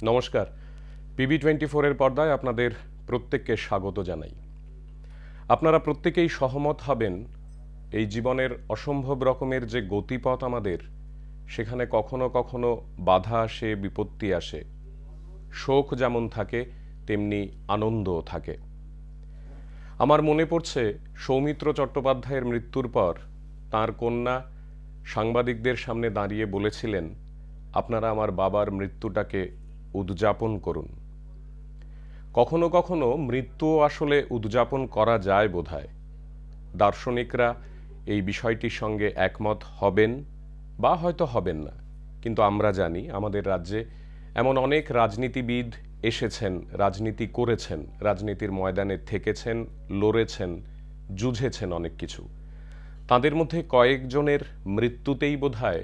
নমস্কার, পিবি24 পর্দায় আপনাদের প্রত্যেককে স্বাগত জানাই। আপনারা প্রত্যেকেই সহমত হবেন, এই জীবনের অসম্ভব রকমের যে গতিপথ আমাদের, সেখানে কখনো কখনো বাধা আসে, বিপত্তি আসে। শোক যেমন থাকে তেমনি আনন্দও থাকে। আমার মনে পড়ছে সৌমিত্র চট্টোপাধ্যায়ের মৃত্যুর পর তাঁর কন্যা সাংবাদিকদের সামনে দাঁড়িয়ে বলেছিলেন, আপনারা আমার বাবার মৃত্যুটাকে উদযাপন করুন। কখনো কখনো মৃত্যুও আসলে উদযাপন করা যায় বোধহয়। দার্শনিকরা এই বিষয়টির সঙ্গে একমত হবেন বা হয়তো হবেন না, কিন্তু আমরা জানি আমাদের রাজ্যে এমন অনেক রাজনীতিবিদ এসেছেন, রাজনীতি করেছেন, রাজনীতির ময়দানে থেকেছেন, লড়েছেন, যুঝেছেন অনেক কিছু। তাদের মধ্যে কয়েকজনের মৃত্যুতেই বোধহয়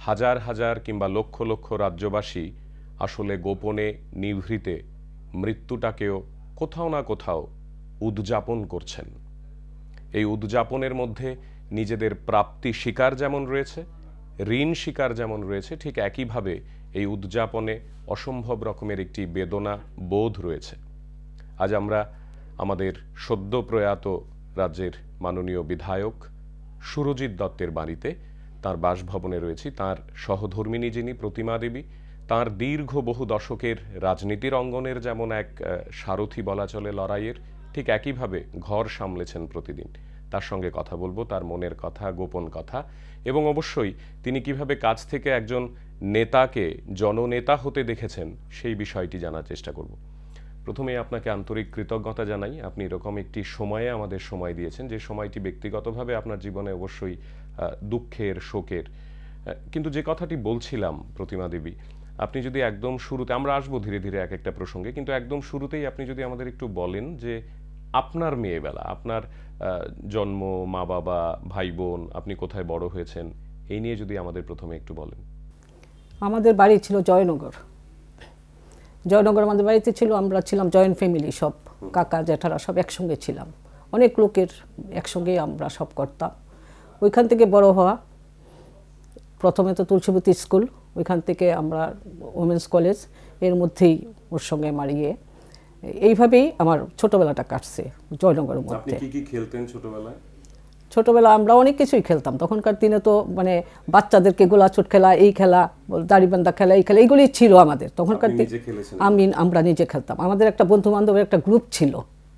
হাজার হাজার কিংবা লক্ষ লক্ষ রাজ্যবাসী আসলে গোপনে নিভৃতে মৃত্যুটাকেও কোথাও না কোথাও উদযাপন করছেন। এই উদযাপনের মধ্যে নিজেদের প্রাপ্তি স্বীকার যেমন রয়েছে, ঋণ স্বীকার যেমন রয়েছে, ঠিক একইভাবে এই উদযাপনে অসম্ভব রকমের একটি বেদনা বোধ রয়েছে। আজ আমরা আমাদের সদ্য প্রয়াত রাজ্যের মাননীয় বিধায়ক সুরজিৎ দত্তের বাড়িতে, তার বাসভবনে রয়েছি। তার সহধর্মিণী যিনি প্রতিমা দেবী, তার দীর্ঘ বহু দশকের রাজনীতির অঙ্গনের যেমন এক সারথি বলা চলে লড়াইয়ের, ঠিক একইভাবে ঘর সামলেছেন প্রতিদিন। তার সঙ্গে কথা বলবো, তার মনের কথা, গোপন কথা, এবং অবশ্যই তিনি কিভাবে কাছ থেকে একজন নেতাকে জননেতা হতে দেখেছেন সেই বিষয়টি জানার চেষ্টা করব। প্রথমে আপনাকে আন্তরিক কৃতজ্ঞতা জানাই, আপনি এরকম একটি সময়ে আমাদের সময় দিয়েছেন, যে সময়টি ব্যক্তিগতভাবে আপনার জীবনে অবশ্যই দুঃখের, শোকের। কিন্তু যে কথাটি বলছিলাম প্রতিমা দেবী, আপনি যদি একদম শুরুতে, আমরা আসবো ধীরে ধীরে এক একটা প্রসঙ্গে, কিন্তু একদম শুরুতেই আপনি যদি আমাদের একটু বলেন যে আপনার মেয়েবেলা, আপনার জন্ম, মা বাবা, ভাই বোন, আপনি কোথায় বড় হয়েছেন, এই নিয়ে যদি আমাদের প্রথমে একটু বলেন। আমাদের বাড়ি ছিল জয়নগর। আমাদের বাড়িতে ছিল, আমরা ছিলাম জয়েন্ট ফ্যামিলি, সব কাকা জ্যাঠারা সব একসঙ্গে ছিলাম, অনেক লোকের একসঙ্গে আমরা সব করতাম। ওইখান থেকে বড় হওয়া, প্রথমে তো তুলসীবতী স্কুল, ওইখান থেকে আমরা ওমেন্স কলেজ, এর মধ্যেই ওর সঙ্গে আমার এইভাবেই আমার ছোটবেলাটা কাটছে জয়নগরের মধ্যে। আপনি কি কি খেলতেন ছোটবেলায়? ছোটবেলা আমরা অনেক কিছুই খেলতাম। তখনকার দিনে তো মানে বাচ্চাদেরকে গোলাছুট খেলা, এই খেলা, দাড়িবান্ধা খেলা, এই খেলা, এইগুলোই ছিল আমাদের তখনকার দিনে। আমরা নিজে খেলতাম। আমাদের একটা বন্ধু বান্ধবের একটা গ্রুপ ছিল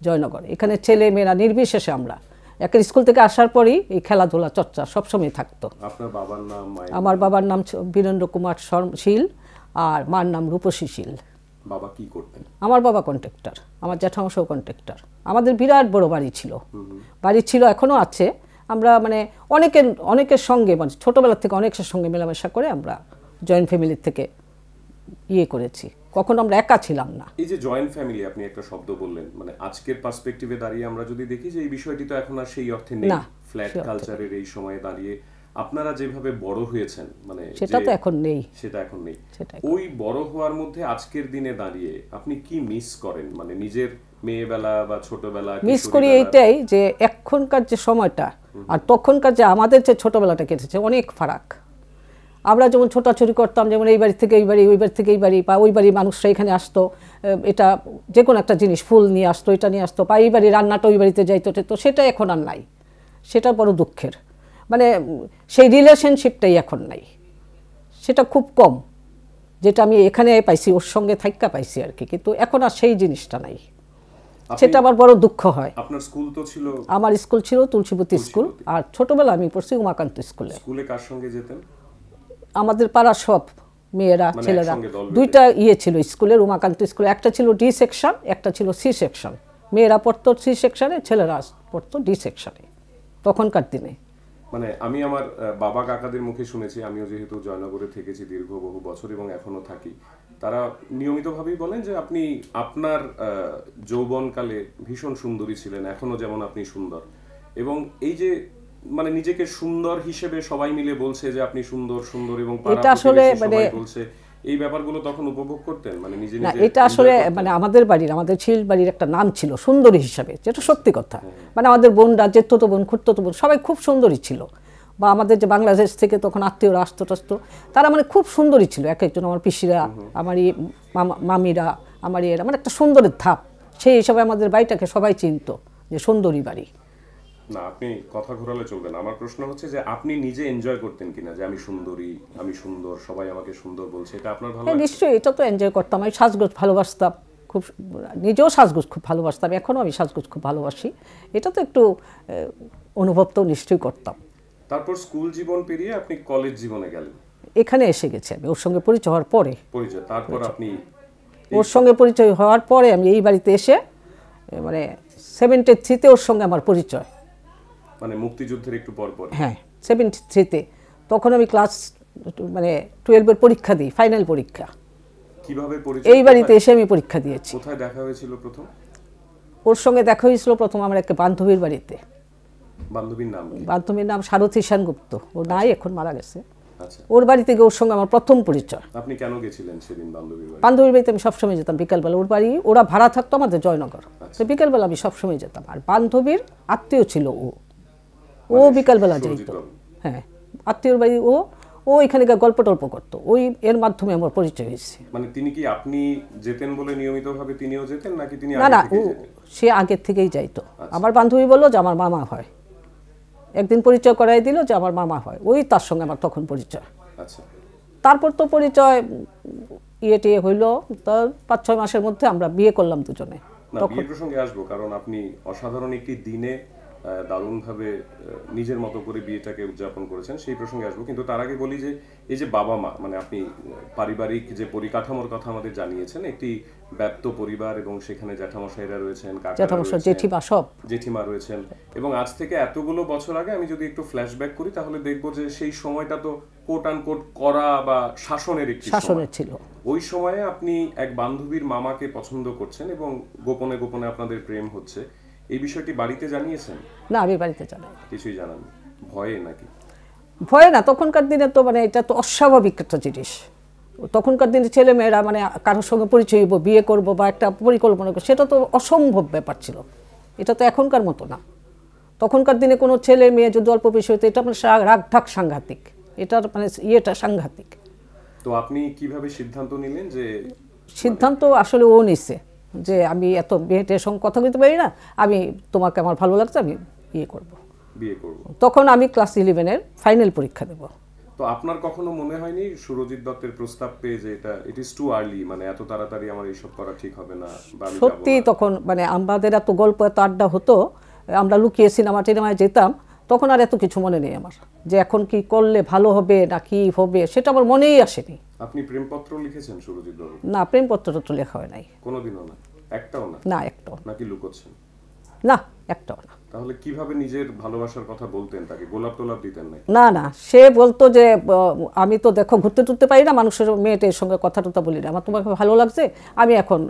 জয়নগরে, এখানে ছেলে মেয়েরা নির্বিশেষে আমরা একটা স্কুল থেকে আসার পরই এই খেলাধুলা চর্চা সবসময় থাকতো। আপনার বাবার নাম? আমার বাবার নাম বীরেন্দ্র কুমার শীল আর মার নাম রূপসী শীল। বাবা কি করতেন? আমার বাবা কন্ট্রাক্টর, আমার জ্যাঠামশাও কন্ট্রাক্টর। আমাদের বিরাট বড় বাড়ি ছিল, এখনো আছে। আমরা মানে অনেকের সঙ্গে, মানে ছোটবেলা থেকে অনেকের সঙ্গে মেলামেশা করে আমরা জয়েন্ট ফ্যামিলির থেকে করেছি, কখনো আমরা একা ছিলাম না। এই যে জয়েন্ট ফ্যামিলি আপনি একটা শব্দ বললেন, মানে আজকের পার্সপেক্টিভে দাঁড়িয়ে আমরা যদি দেখি যে এই বিষয়টি তো এখন আর সেই অর্থে নেই। ফ্ল্যাট কালচারের এই সময়ে দাঁড়িয়ে আপনারা যেভাবে বড় হয়েছেন, মানে সেটা তো এখন নেই, ওই বড় হওয়ার মধ্যে আজকের দিনে দাঁড়িয়ে আপনি কি মিস করেন? মানে নিজের মেয়েবেলা বা ছোটবেলা মিস করি এইটাই যে এখনকার যে সময়টা আর তখনকার যে আমাদের যে ছোটবেলাটা কেটেছে, অনেক ফারাক। আমরা যেমন ছোটাছুটি করতাম, যেমন এই বাড়ি থেকে এই বাড়ি, ওই বাড়ি থেকে এই বাড়ি, বা ওই বাড়ির মানুষরা এখানে আসতো, এটা যে কোনো একটা জিনিস ফুল নিয়ে আসতো, এটা নিয়ে আসতো, বা এই বাড়ির রান্নাটা ওই বাড়িতে যাইতো, তো সেটা এখন আর নাই। সেটা বড় দুঃখের, মানে সেই রিলেশনশিপটাই এখন নাই, সেটা খুব কম। যেটা আমি এখানে পাইছি, ওর সঙ্গে থাইকা পাইছি আর কি, কিন্তু এখন আর সেই জিনিসটা নাই, সেটা আমার বড় দুঃখ হয়। আপনার স্কুল তো ছিল? আমার স্কুল ছিল তুলসীবতী স্কুল, আর ছোটবেলা আমি পড়ছি উমাকান্ত স্কুলে। স্কুলে কার সঙ্গে যেতেন? আমাদের পাড়ার সব মেয়েরা, ছেলেরা, দুইটা ছিল স্কুলের, উমাকান্ত স্কুলে। একটা ছিল ডি সেকশন, একটা ছিল সি সেকশন। মেয়েরা পড়তো সি সেকশনে, ছেলেরা পড়তো ডি সেকশনে তখনকার দিনে। মানে আমি আমার বাবা কাকাদের মুখে শুনেছি, আমিও যেহেতু জয়নগরে থেকেছি দীর্ঘ বহু বছর এবং এখনো থাকি, তারা নিয়মিতভাবেই বলেন যে আপনি আপনার যৌবনকালে ভীষণ সুন্দরী ছিলেন, এখনো যেমন আপনি সুন্দর। এবং এই যে মানে নিজেকে সুন্দর হিসেবে সবাই মিলে বলছে যে আপনি সুন্দর সুন্দর, এবং এটা আসলে মানে বলছে, এই ব্যাপারগুলো তখন উপভোগ করতেন? মানে নিজে নিজে এটা আসলে মানে আমাদের ছিল বাড়ির একটা নাম ছিল সুন্দরী হিসাবে, যেটা সত্যি কথা। মানে আমাদের বোনরা, জেঠতো বোন, খুড়তো বোন সবাই খুব সুন্দরী ছিল। বা আমাদের যে বাংলাদেশ থেকে তখন আত্মীয়রা আসতো টাসতো, তারা মানে খুব সুন্দরী ছিল এক একজন, আমার পিসিরা, আমার মামিরা, আমার এরা মানে একটা সুন্দরের ধাপ। সেই হিসাবে আমাদের বাড়িটাকে সবাই চিনতো যে সুন্দরী বাড়ি। না, আপনি কথা ঘোরালে চলবে না। আমার প্রশ্ন হচ্ছে যে আপনি নিজে এনজয় করতেন কিনা যে আমি সুন্দরী, আমি সুন্দর, সবাই আমাকে সুন্দর বলছে, এটা আপনার ভালো হ্যাঁ লাগতো? নিশ্চয়ই, এটা তো এনজয় করতাম। আমি সাজগোজ ভালোবাসতাম খুব, নিজেও সাজগোজ খুব ভালোবাসতাম, এখনও আমি সাজগোজ খুব ভালোবাসি। এটা তো একটু অনুভব তো নিশ্চয়ই করতাম। তারপর স্কুল জীবন পেরিয়ে আপনি কলেজ জীবনে গেলেন, এখানে এসে গেছি আমি ওর সঙ্গে পরিচয় হওয়ার পরে। পরিচয়, তারপর আপনি ওর সঙ্গে পরিচয় হওয়ার পরে আমি এই বাড়িতে এসে মানে 73-তে ওর সঙ্গে আমার পরিচয়। মানে মুক্তিযুদ্ধের একটু পর পর? হ্যাঁ 73-তে। তখন আমি ক্লাস মানে 12-এর পরীক্ষা দিই, ফাইনাল পরীক্ষা। কিভাবে পরিচয়? এই বাড়িতে এসে আমি পরীক্ষা দিয়েছি। কোথায় দেখা হয়েছিল প্রথম? ওর সঙ্গে দেখা হয়েছিল প্রথম আমার একটা বান্ধবীর বাড়িতে। বান্ধবীর নাম কি? বান্ধবীর নাম সারথী সেনগুপ্ত, ও নাই, এখন মারা গেছে। আচ্ছা, ওর বাড়িতে গিয়ে ওর সঙ্গে আমার প্রথম পরিচয়। আপনি কেন গেছিলেন সেদিন বান্ধবীর বাড়ি? বান্ধবীর বাড়িতে আমি সবসময় যেতাম বিকালবেলা, ওর বাড়ি ওরা ভাড়া থাকতো আমাদের জয়নগর, তো বিকালবেলা আমি সবসময় যেতাম। আর বান্ধবীর আত্মীয় ছিল ও বিকালবেলা যাইতো। হ্যাঁ আত্মীয়র বাড়ি, ও এখানে গিয়ে গল্প টল্প করতো, ওই এর মাধ্যমে আমার পরিচয় হয়েছে। মানে তিনি কি আপনি যেতেন বলে নিয়মিতভাবে তিনিও যেতেন, নাকি তিনি না না, আগে থেকেই যেতেন? সে আগের থেকেই যাইতো। আমার বান্ধবী বললো যে আমার মামা হয়, একদিন পরিচয় করাই দিল যে আমার মামা হয়, ওই তার সঙ্গে আমার তখন পরিচয়। আচ্ছা, তারপর তো পরিচয় টিয়ে হইলো, তো 5-6 মাসের মধ্যে আমরা বিয়ে করলাম দুজনে। না বিয়ের প্রসঙ্গে আসবো, কারণ আপনি অসাধারণ একটি দিনে দারুণভাবে নিজের মতো করে বিয়েটাকে উদযাপন করেছেন, সেই প্রসঙ্গে আসবো। কিন্তু তার আগে বলি যে এই যে বাবা মা, মানে আপনি পারিবারিক যে পরিকাঠামোর কথা আমাদের জানিয়েছেন, একটি ব্যাপ্ত পরিবার এবং সেখানে জ্যাঠামশাইরা রয়েছেন, জ্যাঠামশাই, জেঠিমা, সব জেঠিমা রয়েছেন, এবং আজ থেকে এতগুলো বছর আগে আমি যদি একটু ফ্ল্যাশব্যাক করি তাহলে দেখবো যে সেই সময়টা তো কোট আন কোট করা বা শাসনের একটি শাসনের ছিল। ওই সময়ে আপনি এক বান্ধবীর মামাকে পছন্দ করছেন এবং গোপনে গোপনে আপনাদের প্রেম হচ্ছে, এই বিষয়টি বাড়িতে জানিয়েছেন? না আমি বাড়িতে জানাই। কিছুই জানান? ভয়ে নাকি? ভয় না, তখনকার দিনে তো মানে এটা তো অস্বাভাবিক একটা জিনিস। তখনকার দিনে ছেলে মেয়েরা মানে কারোর সঙ্গে পরিচয় হইব, বিয়ে করব বা একটা পরিকল্পনা করবো, সেটা তো অসম্ভব ব্যাপার ছিল। এটা তো এখনকার মতো না। তখনকার দিনে কোনো ছেলে মেয়ে যদি অল্প বেশি হতো, এটা মানে রাগ ঢাক সাংঘাতিক, এটার মানে ইয়েটা সাংঘাতিক। তো আপনি কিভাবে সিদ্ধান্ত নিলেন যে? সিদ্ধান্ত আসলে ও নিছে যে আমি এত মেয়েটের সঙ্গে কথা বলতে পারি না, আমি তোমাকে আমার ভালো লাগছে, আমি বিয়ে করব। বিয়ে করব। তখন আমি ক্লাস 11-এর ফাইনাল পরীক্ষা দেব। তো আপনার কখনো মনে হয়নি সুরজিৎ দত্তের প্রস্তাব পেয়ে যে ইট ইজ টু আর্লি, মানে এত তাড়াতাড়ি আমার এইসব করা ঠিক হবে না, বা আমি যাব সত্যি না? তখন মানে আমাদের এত গল্প, এত আড্ডা হতো, আমরা লুকিয়ে সিনেমায় যেতাম, তখন আর এত কিছু মনে নেই আমার, যে এখন কি করলে ভালো হবে না কি হবে সেটা আমার মনেই আসেনি। আপনি প্রেমপত্র লিখেছেন সুরজিৎ বাবু? না, প্রেমপত্রটা তো লেখা হয় নাই। কোনোদিনও না? একটাও না? না একটাও নাকি লুকোচ্ছেন? না, একটাও না। তাহলে কিভাবে নিজের ভালোবাসার কথা বলতেন? তাকে গোলাপ টোলাপ দিতেন না? না না, সে বলতো যে আমি তো দেখো ঘুরতে টুরতে পারি না, মানুষের মেয়েটের সঙ্গে কথা টথা বলি না, আমার তোমাকে ভালো লাগছে, আমি এখন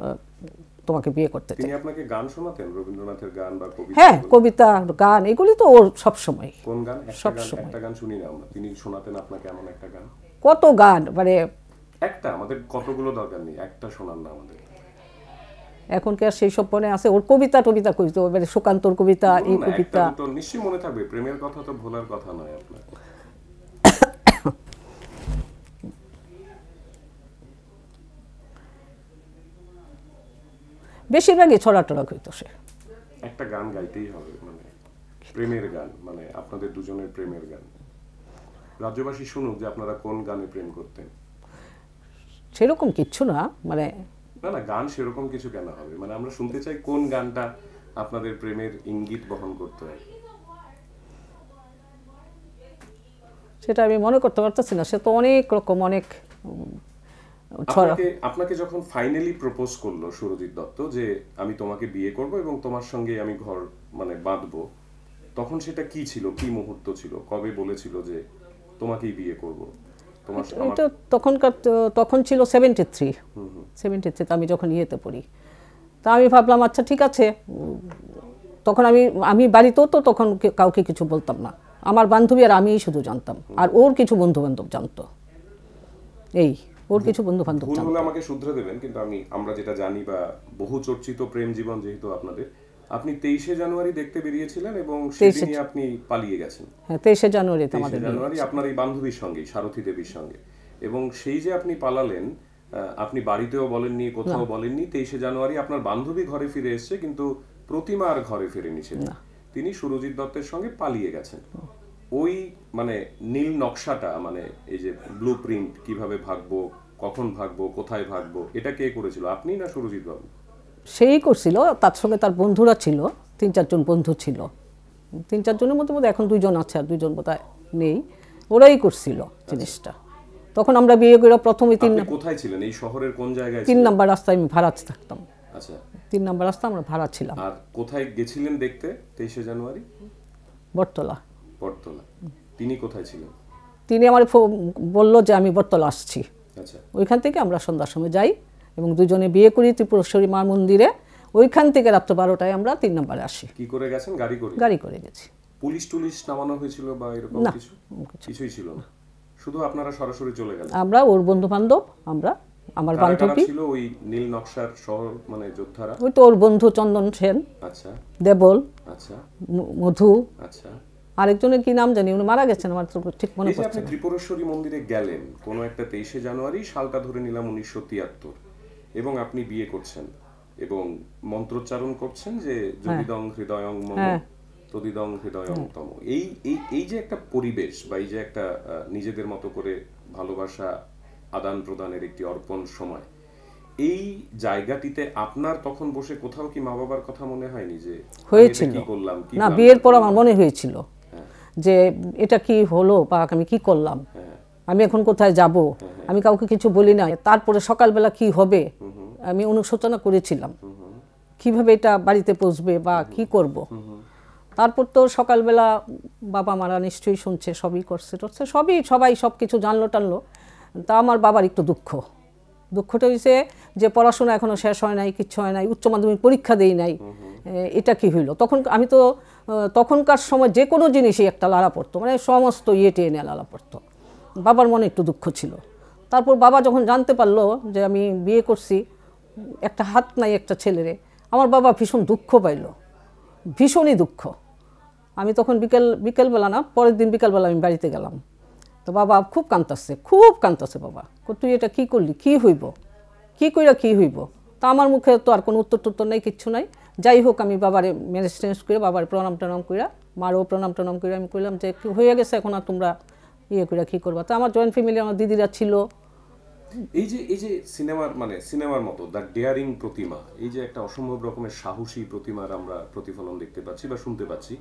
তোমাকে বিয়ে করতে চাই। তিনি আপনাকে গান শোনাতেন, রবীন্দ্রনাথের গান বা কবিতা? হ্যাঁ, কবিতা, গান, এগুলি তো ওর সবসময়। কোন গান? সবসময়। একটা গান শুনি না আমরা, তিনি শোনাতেন আপনাকে এমন একটা গান। কত গান, মানে একটা, আমাদের কতগুলো দরকার নেই, একটা শোনান না আমাদের। এখন কি আর সেই সব মনে আছে? ওর কবিতা টবিতা কইতো, মানে সুকান্তর কবিতা, এই কবিতা। তো নিশ্চয়ই মনে থাকবে, প্রেমের কথা তো ভোলার কথা নয় আপনার। বেশিরভাগই ছড়া টড়া কইতো সে। একটা গান গাইতেই হবে, মানে প্রেমের গান, মানে আপনাদের দুজনের প্রেমের গান। রাজ্যবাসী শুনুক যে আপনারা কোন গানে প্রেম করতেন। সেরকম কিচ্ছু না, মানে না না, গান সেরকম কিছু কেন হবে, মানে আমরা শুনতে চাই কোন গানটা আপনাদের প্রেমের ইঙ্গিত বহন করতে হয়। সেটা আমি মনে করতে পারতেছি না, সে তো অনেক রকম অনেক ছড়া। আপনাকে যখন ফাইনালি প্রপোজ করলো সুরজিৎ দত্ত যে আমি তোমাকে বিয়ে করব এবং তোমার সঙ্গে আমি ঘর মানে বাঁধবো, তখন সেটা কি ছিল, কি মুহূর্ত ছিল, কবে বলেছিল যে তোমাকেই বিয়ে করব? এটা তখন ছিল 73 আমি যখন ইয়েতে পড়ি। তা আমি ভাবলাম আচ্ছা ঠিক আছে। তখন আমি বাড়িতেও তো তখন কাউকে কিছু বলতাম না, আমার বান্ধবী আর আমিই শুধু জানতাম, আর ওর কিছু বন্ধু বান্ধব জানতো, এই ওর কিছু বন্ধু বান্ধব ভুল জানতো। হলে আমাকে শুধরে দেবেন, কিন্তু আমরা যেটা জানি বা বহু চর্চিত প্রেম জীবন যেহেতু আপনাদের, আপনি 23শে জানুয়ারি দেখতে বেরিয়েছিলেন এবং সেদিনই আপনি পালিয়ে গেছেন। হ্যাঁ, 23শে জানুয়ারিতে 23শে আমাদের জানুয়ারি আপনার এই বান্ধবীর সঙ্গে, সারথী দেবীর সঙ্গে। এবং সেই যে আপনি পালালেন, আপনি বাড়িতেও বলেননি, কোথাও বলেননি। 23শে জানুয়ারি আপনার বান্ধবী ঘরে ফিরে এসেছে, কিন্তু প্রতিমা আর ঘরে ফেরেনি সেদিন। তিনি সুরজিৎ দত্তের সঙ্গে পালিয়ে গেছেন। ওই মানে নীল নকশাটা, মানে এই যে ব্লু প্রিন্ট, কিভাবে ভাগবো, কখন ভাগবো, কোথায় ভাগবো, এটা কে করেছিল, আপনি না সুরজিৎ বাবু? সেই করছিল, তার সঙ্গে তার বন্ধুরা ছিল, 3-4 জন বন্ধু ছিল। 3-4 জনের মধ্যে বোধহয় এখন 2 জন আছে, আর 2 জন বোধহয় নেই। ওরাই করছিল জিনিসটা। তখন আমরা বিয়ে করে প্রথমে আপনি কোথায় ছিলেন, এই শহরের কোন জায়গায় 3 নাম্বার রাস্তায় আমি ভাড়া থাকতাম। আচ্ছা, 3 নাম্বার রাস্তা আমরা ভাড়া ছিলাম। আর কোথায় গেছিলেন দেখতে 23শে জানুয়ারি? বটতলা। বটতলা। তিনি কোথায় ছিলেন? তিনি আমার বললো যে আমি বটতলা আসছি। আচ্ছা, ওইখান থেকে আমরা সন্ধ্যার সময় যাই এবং দুজনে বিয়ে করি ত্রিপুরেশ্বরী মার মন্দিরে। ওইখান থেকে রাত্র 12টায় আমরা 3 নাম্বারে আসি। কি করে গেছেন? গাড়ি করে? গাড়ি করে গেছি। পুলিশ টুলিশ নামানো হয়েছিল বা এরকম না, কিছু? কিছুই ছিল না, শুধু আপনারা সরাসরি চলে গেলেন? আমরা ওর বন্ধু বান্ধব, আমরা, আমার কারা কারা বান্ধবী ছিল ওই নীল নকশার শহর মানে যোদ্ধারা? ওই তো ওর বন্ধু চন্দন সেন, আচ্ছা দেবল, আচ্ছা মধু, আচ্ছা। আরেকজনের কি নাম জানি, উনি মারা গেছেন, আমার তো ঠিক মনে এই যে পড়ছে আপনি না। ত্রিপুরেশ্বরী মন্দিরে গেলেন কোনো একটা 23শে জানুয়ারি, সালটা ধরে নিলাম 1973, এবং আপনি বিয়ে করছেন এবং মন্ত্রোচ্চারণ করছেন যে যদিদং হৃদয়ং মম তদিদং হৃদয়ং তম। এই এই এই যে একটা পরিবেশ বা এই যে একটা নিজেদের মতো করে ভালোবাসা আদান প্রদানের একটি অর্পণ সময়, এই জায়গাটিতে আপনার তখন বসে কোথাও কি মা বাবার কথা মনে হয়নি যে হয়েছিল? কি করলাম, কি না, বিয়ের পর আমার মনে হয়েছিল যে এটা কি হলো বা আমি কি করলাম, আমি এখন কোথায় যাব, আমি কাউকে কিছু বলি না। তারপরে সকালবেলা কি হবে আমি অনুশোচনা করেছিলাম, কিভাবে এটা বাড়িতে পৌঁছবে বা কি করব। তারপর তো সকালবেলা বাবা মারা নিশ্চয়ই শুনছে, সবই করছে টরছে, সবাই সব কিছু জানলো টানলো। তা আমার বাবার একটু দুঃখটা হয়েছে যে পড়াশোনা এখনও শেষ হয় নাই, কিচ্ছু হয় নাই, উচ্চ মাধ্যমিক পরীক্ষা দেই নাই, এটা কি হইলো। তখন আমি তো তখনকার সময় যে কোনো জিনিসই একটা লালা পড়তো, মানে সমস্ত টেনে লালা পড়তো। বাবার মনে একটু দুঃখ ছিল। তারপর বাবা যখন জানতে পারলো যে আমি বিয়ে করছি, একটা হাত নাই একটা ছেলেরে, আমার বাবা ভীষণ দুঃখ পাইল, ভীষণই দুঃখ। আমি তখন বিকেলবেলা না, পরের দিন বিকেলবেলা আমি বাড়িতে গেলাম। তো বাবা খুব কাঁদতেছে বাবা, তুই এটা কি করলি, কি হইব, কি কইরা কি হইব। তা আমার মুখে তো আর কোনো উত্তর নাই, কিচ্ছু নাই। যাই হোক, আমি বাবারে ম্যানেজ টেনেজ করে বাবার প্রণাম টনাম কইরা, মারও প্রণাম টনাম করে আমি কইলাম যে কি হয়ে গেছে, এখন আর তোমরা কইরা কী করবা। তো আমার জয়েন্ট ফ্যামিলি, আমার দিদিরা ছিল। এই যে সিনেমার মানে সিনেমার মতো দ্য ডেয়ারিং প্রতিমা, এই যে একটা অসম্ভব রকমের সাহসী প্রতিমার আমরা প্রতিফলন দেখতে পাচ্ছি বা শুনতে পাচ্ছি,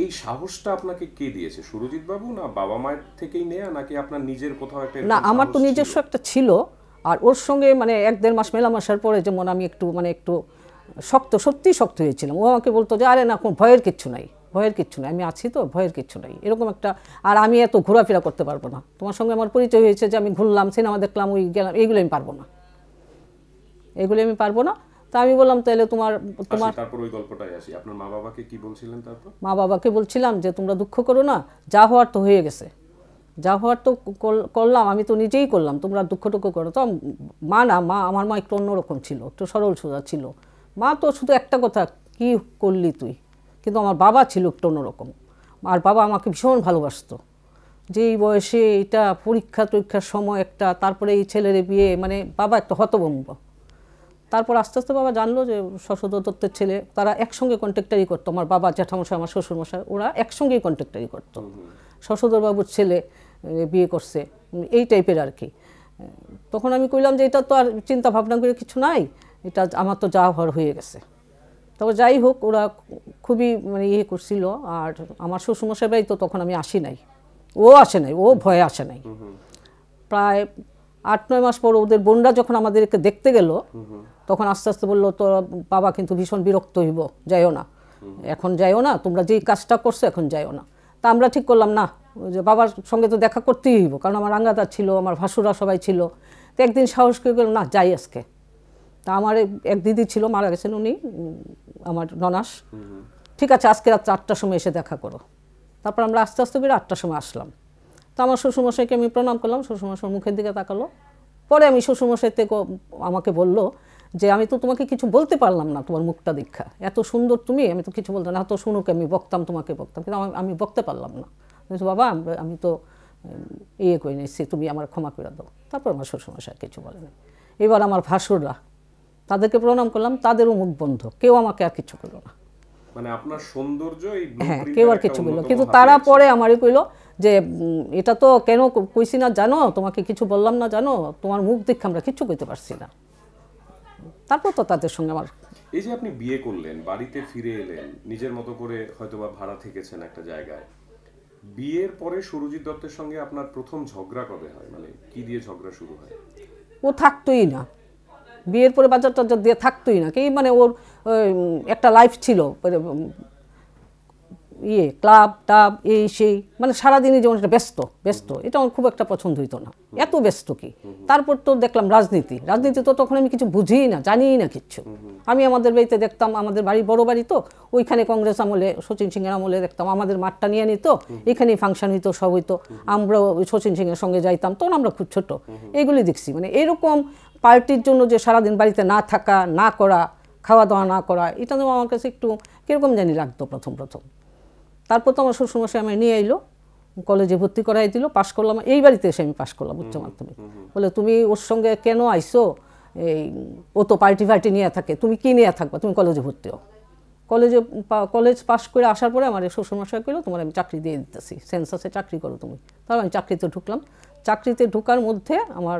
এই সাহসটা আপনাকে কে দিয়েছে? সুরজিৎ বাবু না বাবা মায়ের থেকেই নেয়া, নাকি আপনার নিজের কোথাও একটা? না, আমার তো নিজস্ব একটা ছিল। আর ওর সঙ্গে মানে 1-1.5 মাস মেলামেশার পরে যেমন আমি একটু সত্যি শক্ত হয়েছিলাম। ও আমাকে বলতো যে আরে না, কোনো ভয়ের কিচ্ছু নাই, আমি আছি তো, ভয়ের কিচ্ছু নাই, এরকম একটা। আর আমি এত ঘোরাফেরা করতে পারবো না, তোমার সঙ্গে আমার পরিচয় হয়েছে যে আমি ঘুরলাম, সিনেমা দেখলাম, ওই গেলাম, এইগুলো আমি পারবো না। তা আমি বললাম তাহলে তোমার তারপর ওই গল্পটাই আসি, আপনার মা বাবাকে কি বলছিলেন? তারপর মা বাবাকে বলছিলাম যে তোমরা দুঃখ করো না, যা হওয়ার তো হয়ে গেছে, যা হওয়ার তো করলাম, আমি তো নিজেই করলাম, তোমরা দুঃখটুকু করো। তো আমার মা একটু অন্যরকম ছিল, একটু সরল সোজা ছিল। মা তো শুধু একটা কথা, কি করলি তুই। কিন্তু আমার বাবা ছিল একটু অন্যরকম। আর বাবা আমাকে ভীষণ ভালোবাসতো, যে এই বয়সে এটা পরীক্ষার সময় একটা, তারপরে এই ছেলের বিয়ে, মানে বাবা একটা হতভম্ব। তারপর আস্তে আস্তে বাবা জানলো যে শশধর দত্তের ছেলে, তারা একসঙ্গে কন্ট্রাক্টারি করতো, আমার বাবা, জ্যাঠামশাই, আমার শ্বশুরমশাই, ওরা একসঙ্গেই কন্ট্রাক্টারি করতো। শশধর বাবুর ছেলে বিয়ে করছে, এই টাইপের আর কি। তখন আমি কইলাম যে এটা তো আর চিন্তা ভাবনা করে কিছু নাই, এটা আমার তো যা হওয়ার হয়ে গেছে। তবে যাই হোক, ওরা খুবই মানে করছিল। আর আমার শ্বশুরমশাই বাড়ি তো তখন আমি আসি নাই, ও ভয়ে আসে নাই। প্রায় 8-9 মাস পর ওদের বোনরা যখন আমাদেরকে দেখতে গেল, তখন আস্তে আস্তে বললো তো বাবা কিন্তু ভীষণ বিরক্ত হইব, যাইও না, এখন যাইও না, তোমরা যেই কাজটা করছো এখন যাইও না। তা আমরা ঠিক করলাম না, যে বাবার সঙ্গে তো দেখা করতেই হইব, কারণ আমার রাঙ্গাদার ছিল, আমার ভাসুরা সবাই ছিল। তো একদিন সাহস করে গেলাম, না যাই আজকে। তা আমার এক দিদি ছিল, মারা গেছেন উনি, আমার ননাস। ঠিক আছে, আজকে রাত 8টার সময় এসে দেখা করো। তারপর আমরা আস্তে আস্তে করে 8টার সময় আসলাম। তো আমার শ্বশুরমশাইকে আমি প্রণাম করলাম, শ্বশুরমশাই মুখের দিকে তাকালো। পরে আমি শ্বশুরমশাই থেকে আমাকে বললো যে আমি তো তোমাকে কিছু বলতে পারলাম না, তোমার মুখটা দেখা এত সুন্দর তুমি, আমি তো কিছু বলতে না, তো শুনুক আমি বকতাম, তোমাকে বকতাম, কিন্তু আমি বকতে পারলাম না। বাবা আমি তো ইয়ে করে নিচ্ছি, তুমি আমার ক্ষমা করে দাও। তারপর আমার শ্বশুরমশাই কিছু বলে না। এবার আমার ভাসুররা, তাদেরকে প্রণাম করলাম, তাদেরও মুখ বন্ধ, কেউ আমাকে আর কিছু করলো না। মানে আপনার সৌন্দর্য এই হ্যাঁ, কেউ আর কিছু বললো, কিন্তু তারা পরে আমারই কইলো যে এটা তো কেন কইছি না জানো, তোমাকে কিছু বললাম না জানো, তোমার মুখ দেখে আমরা কিছু কইতে পারছি না। তারপর তো তাদের সঙ্গে আমার, এই যে আপনি বিয়ে করলেন, বাড়িতে ফিরে এলেন, নিজের মতো করে হয়তোবা ভাড়া থেকেছেন একটা জায়গায়, বিয়ের পরে সুরজিৎ দত্তের সঙ্গে আপনার প্রথম ঝগড়া কবে হয়, মানে কি দিয়ে ঝগড়া শুরু হয়? ও থাকতোই না, বিয়ের পরে বাজার টাজার দিয়ে থাকতোই না, কি মানে ওর একটা লাইফ ছিল, ইয়ে ক্লাব টাব এই সেই, মানে সারাদিনই যেমন একটা ব্যস্ত ব্যস্ত, এটা আমার খুব একটা পছন্দ হইতো না, এত ব্যস্ত কি। তারপর তো দেখলাম রাজনীতি তো তখন আমি কিছু বুঝিই না, জানিই না কিচ্ছু। আমি আমাদের বাড়িতে দেখতাম, আমাদের বাড়ি বড় বাড়ি তো, ওইখানে কংগ্রেস আমলে শচীন সিংয়ের আমলে দেখতাম আমাদের মাঠটা নিয়ে নিত, এখানেই ফাংশন হইতো, সব হইতো, আমরাও শচীন সিংয়ের সঙ্গে যাইতাম, তখন আমরা খুব ছোট, এইগুলি দেখছি। মানে এরকম পার্টির জন্য যে সারাদিন বাড়িতে না থাকা, না করা, খাওয়া দাওয়া না করা, এটা তো আমার কাছে একটু কীরকম জানি লাগতো প্রথম। তারপর তো আমার শ্বশুরমশাই আমার নিয়ে এলো, কলেজে ভর্তি করাই দিল, পাশ করলাম, এই বাড়িতে এসে আমি পাশ করলাম উচ্চ মাধ্যমিক। বলে তুমি ওর সঙ্গে কেন আইসো, এই ও তো পার্টি নিয়ে থাকে, তুমি কি নিয়ে থাকবা, তুমি কলেজে ভর্তি হও। কলেজ পাশ করে আসার পরে আমার শ্বশুরমশাই কইলো তোমার আমি চাকরি দিয়ে দিতেছি, সেন্সাসে চাকরি করো তুমি। তারপর আমি চাকরিতে ঢুকলাম। চাকরিতে ঢুকার মধ্যে আমার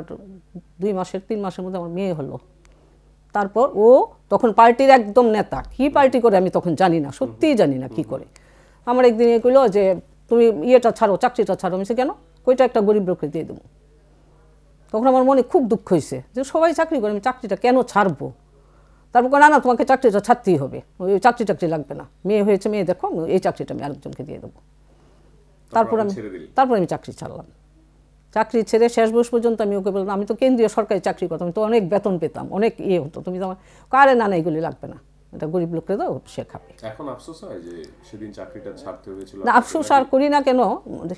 3 মাসের মধ্যে আমার মেয়ে হলো। তারপর ও তখন পার্টির একদম নেতা, কি পার্টি করে আমি তখন জানি না, সত্যিই জানি না কি করে। আমার একদিন কইলো যে তুমি ইয়েটা ছাড়ো, চাকরিটা ছাড়ো। আমি কেন, কইটা একটা গরিব লোককে দিয়ে দেবো। তখন আমার মনে খুব দুঃখ হয়েছে যে সবাই চাকরি করে, আমি চাকরিটা কেন ছাড়বো। তারপর না তোমাকে চাকরিটা ছাড়তেই হবে, ওই চাকরি লাগবে না, মেয়ে হয়েছে, মেয়ে দেখো, এই চাকরিটা আমি আরেকজনকে দিয়ে দেবো। তারপর আমি চাকরি ছাড়লাম। চাকরি ছেড়ে শেষ বয়স পর্যন্ত আমি ওকে বললাম, আমি তো কেন্দ্রীয় সরকারি চাকরি করতাম, আমি তো অনেক বেতন পেতাম, অনেক ইয়ে হতো, তুমি তো আমার কারে না এগুলি লাগবে না, এটা গরিব লোককে দাও, সে খাবে। এখন আফসোস হয় যে সেদিন চাকরিটা ছাড়তে হয়েছিল? না, আফসোস আর করি না কেন,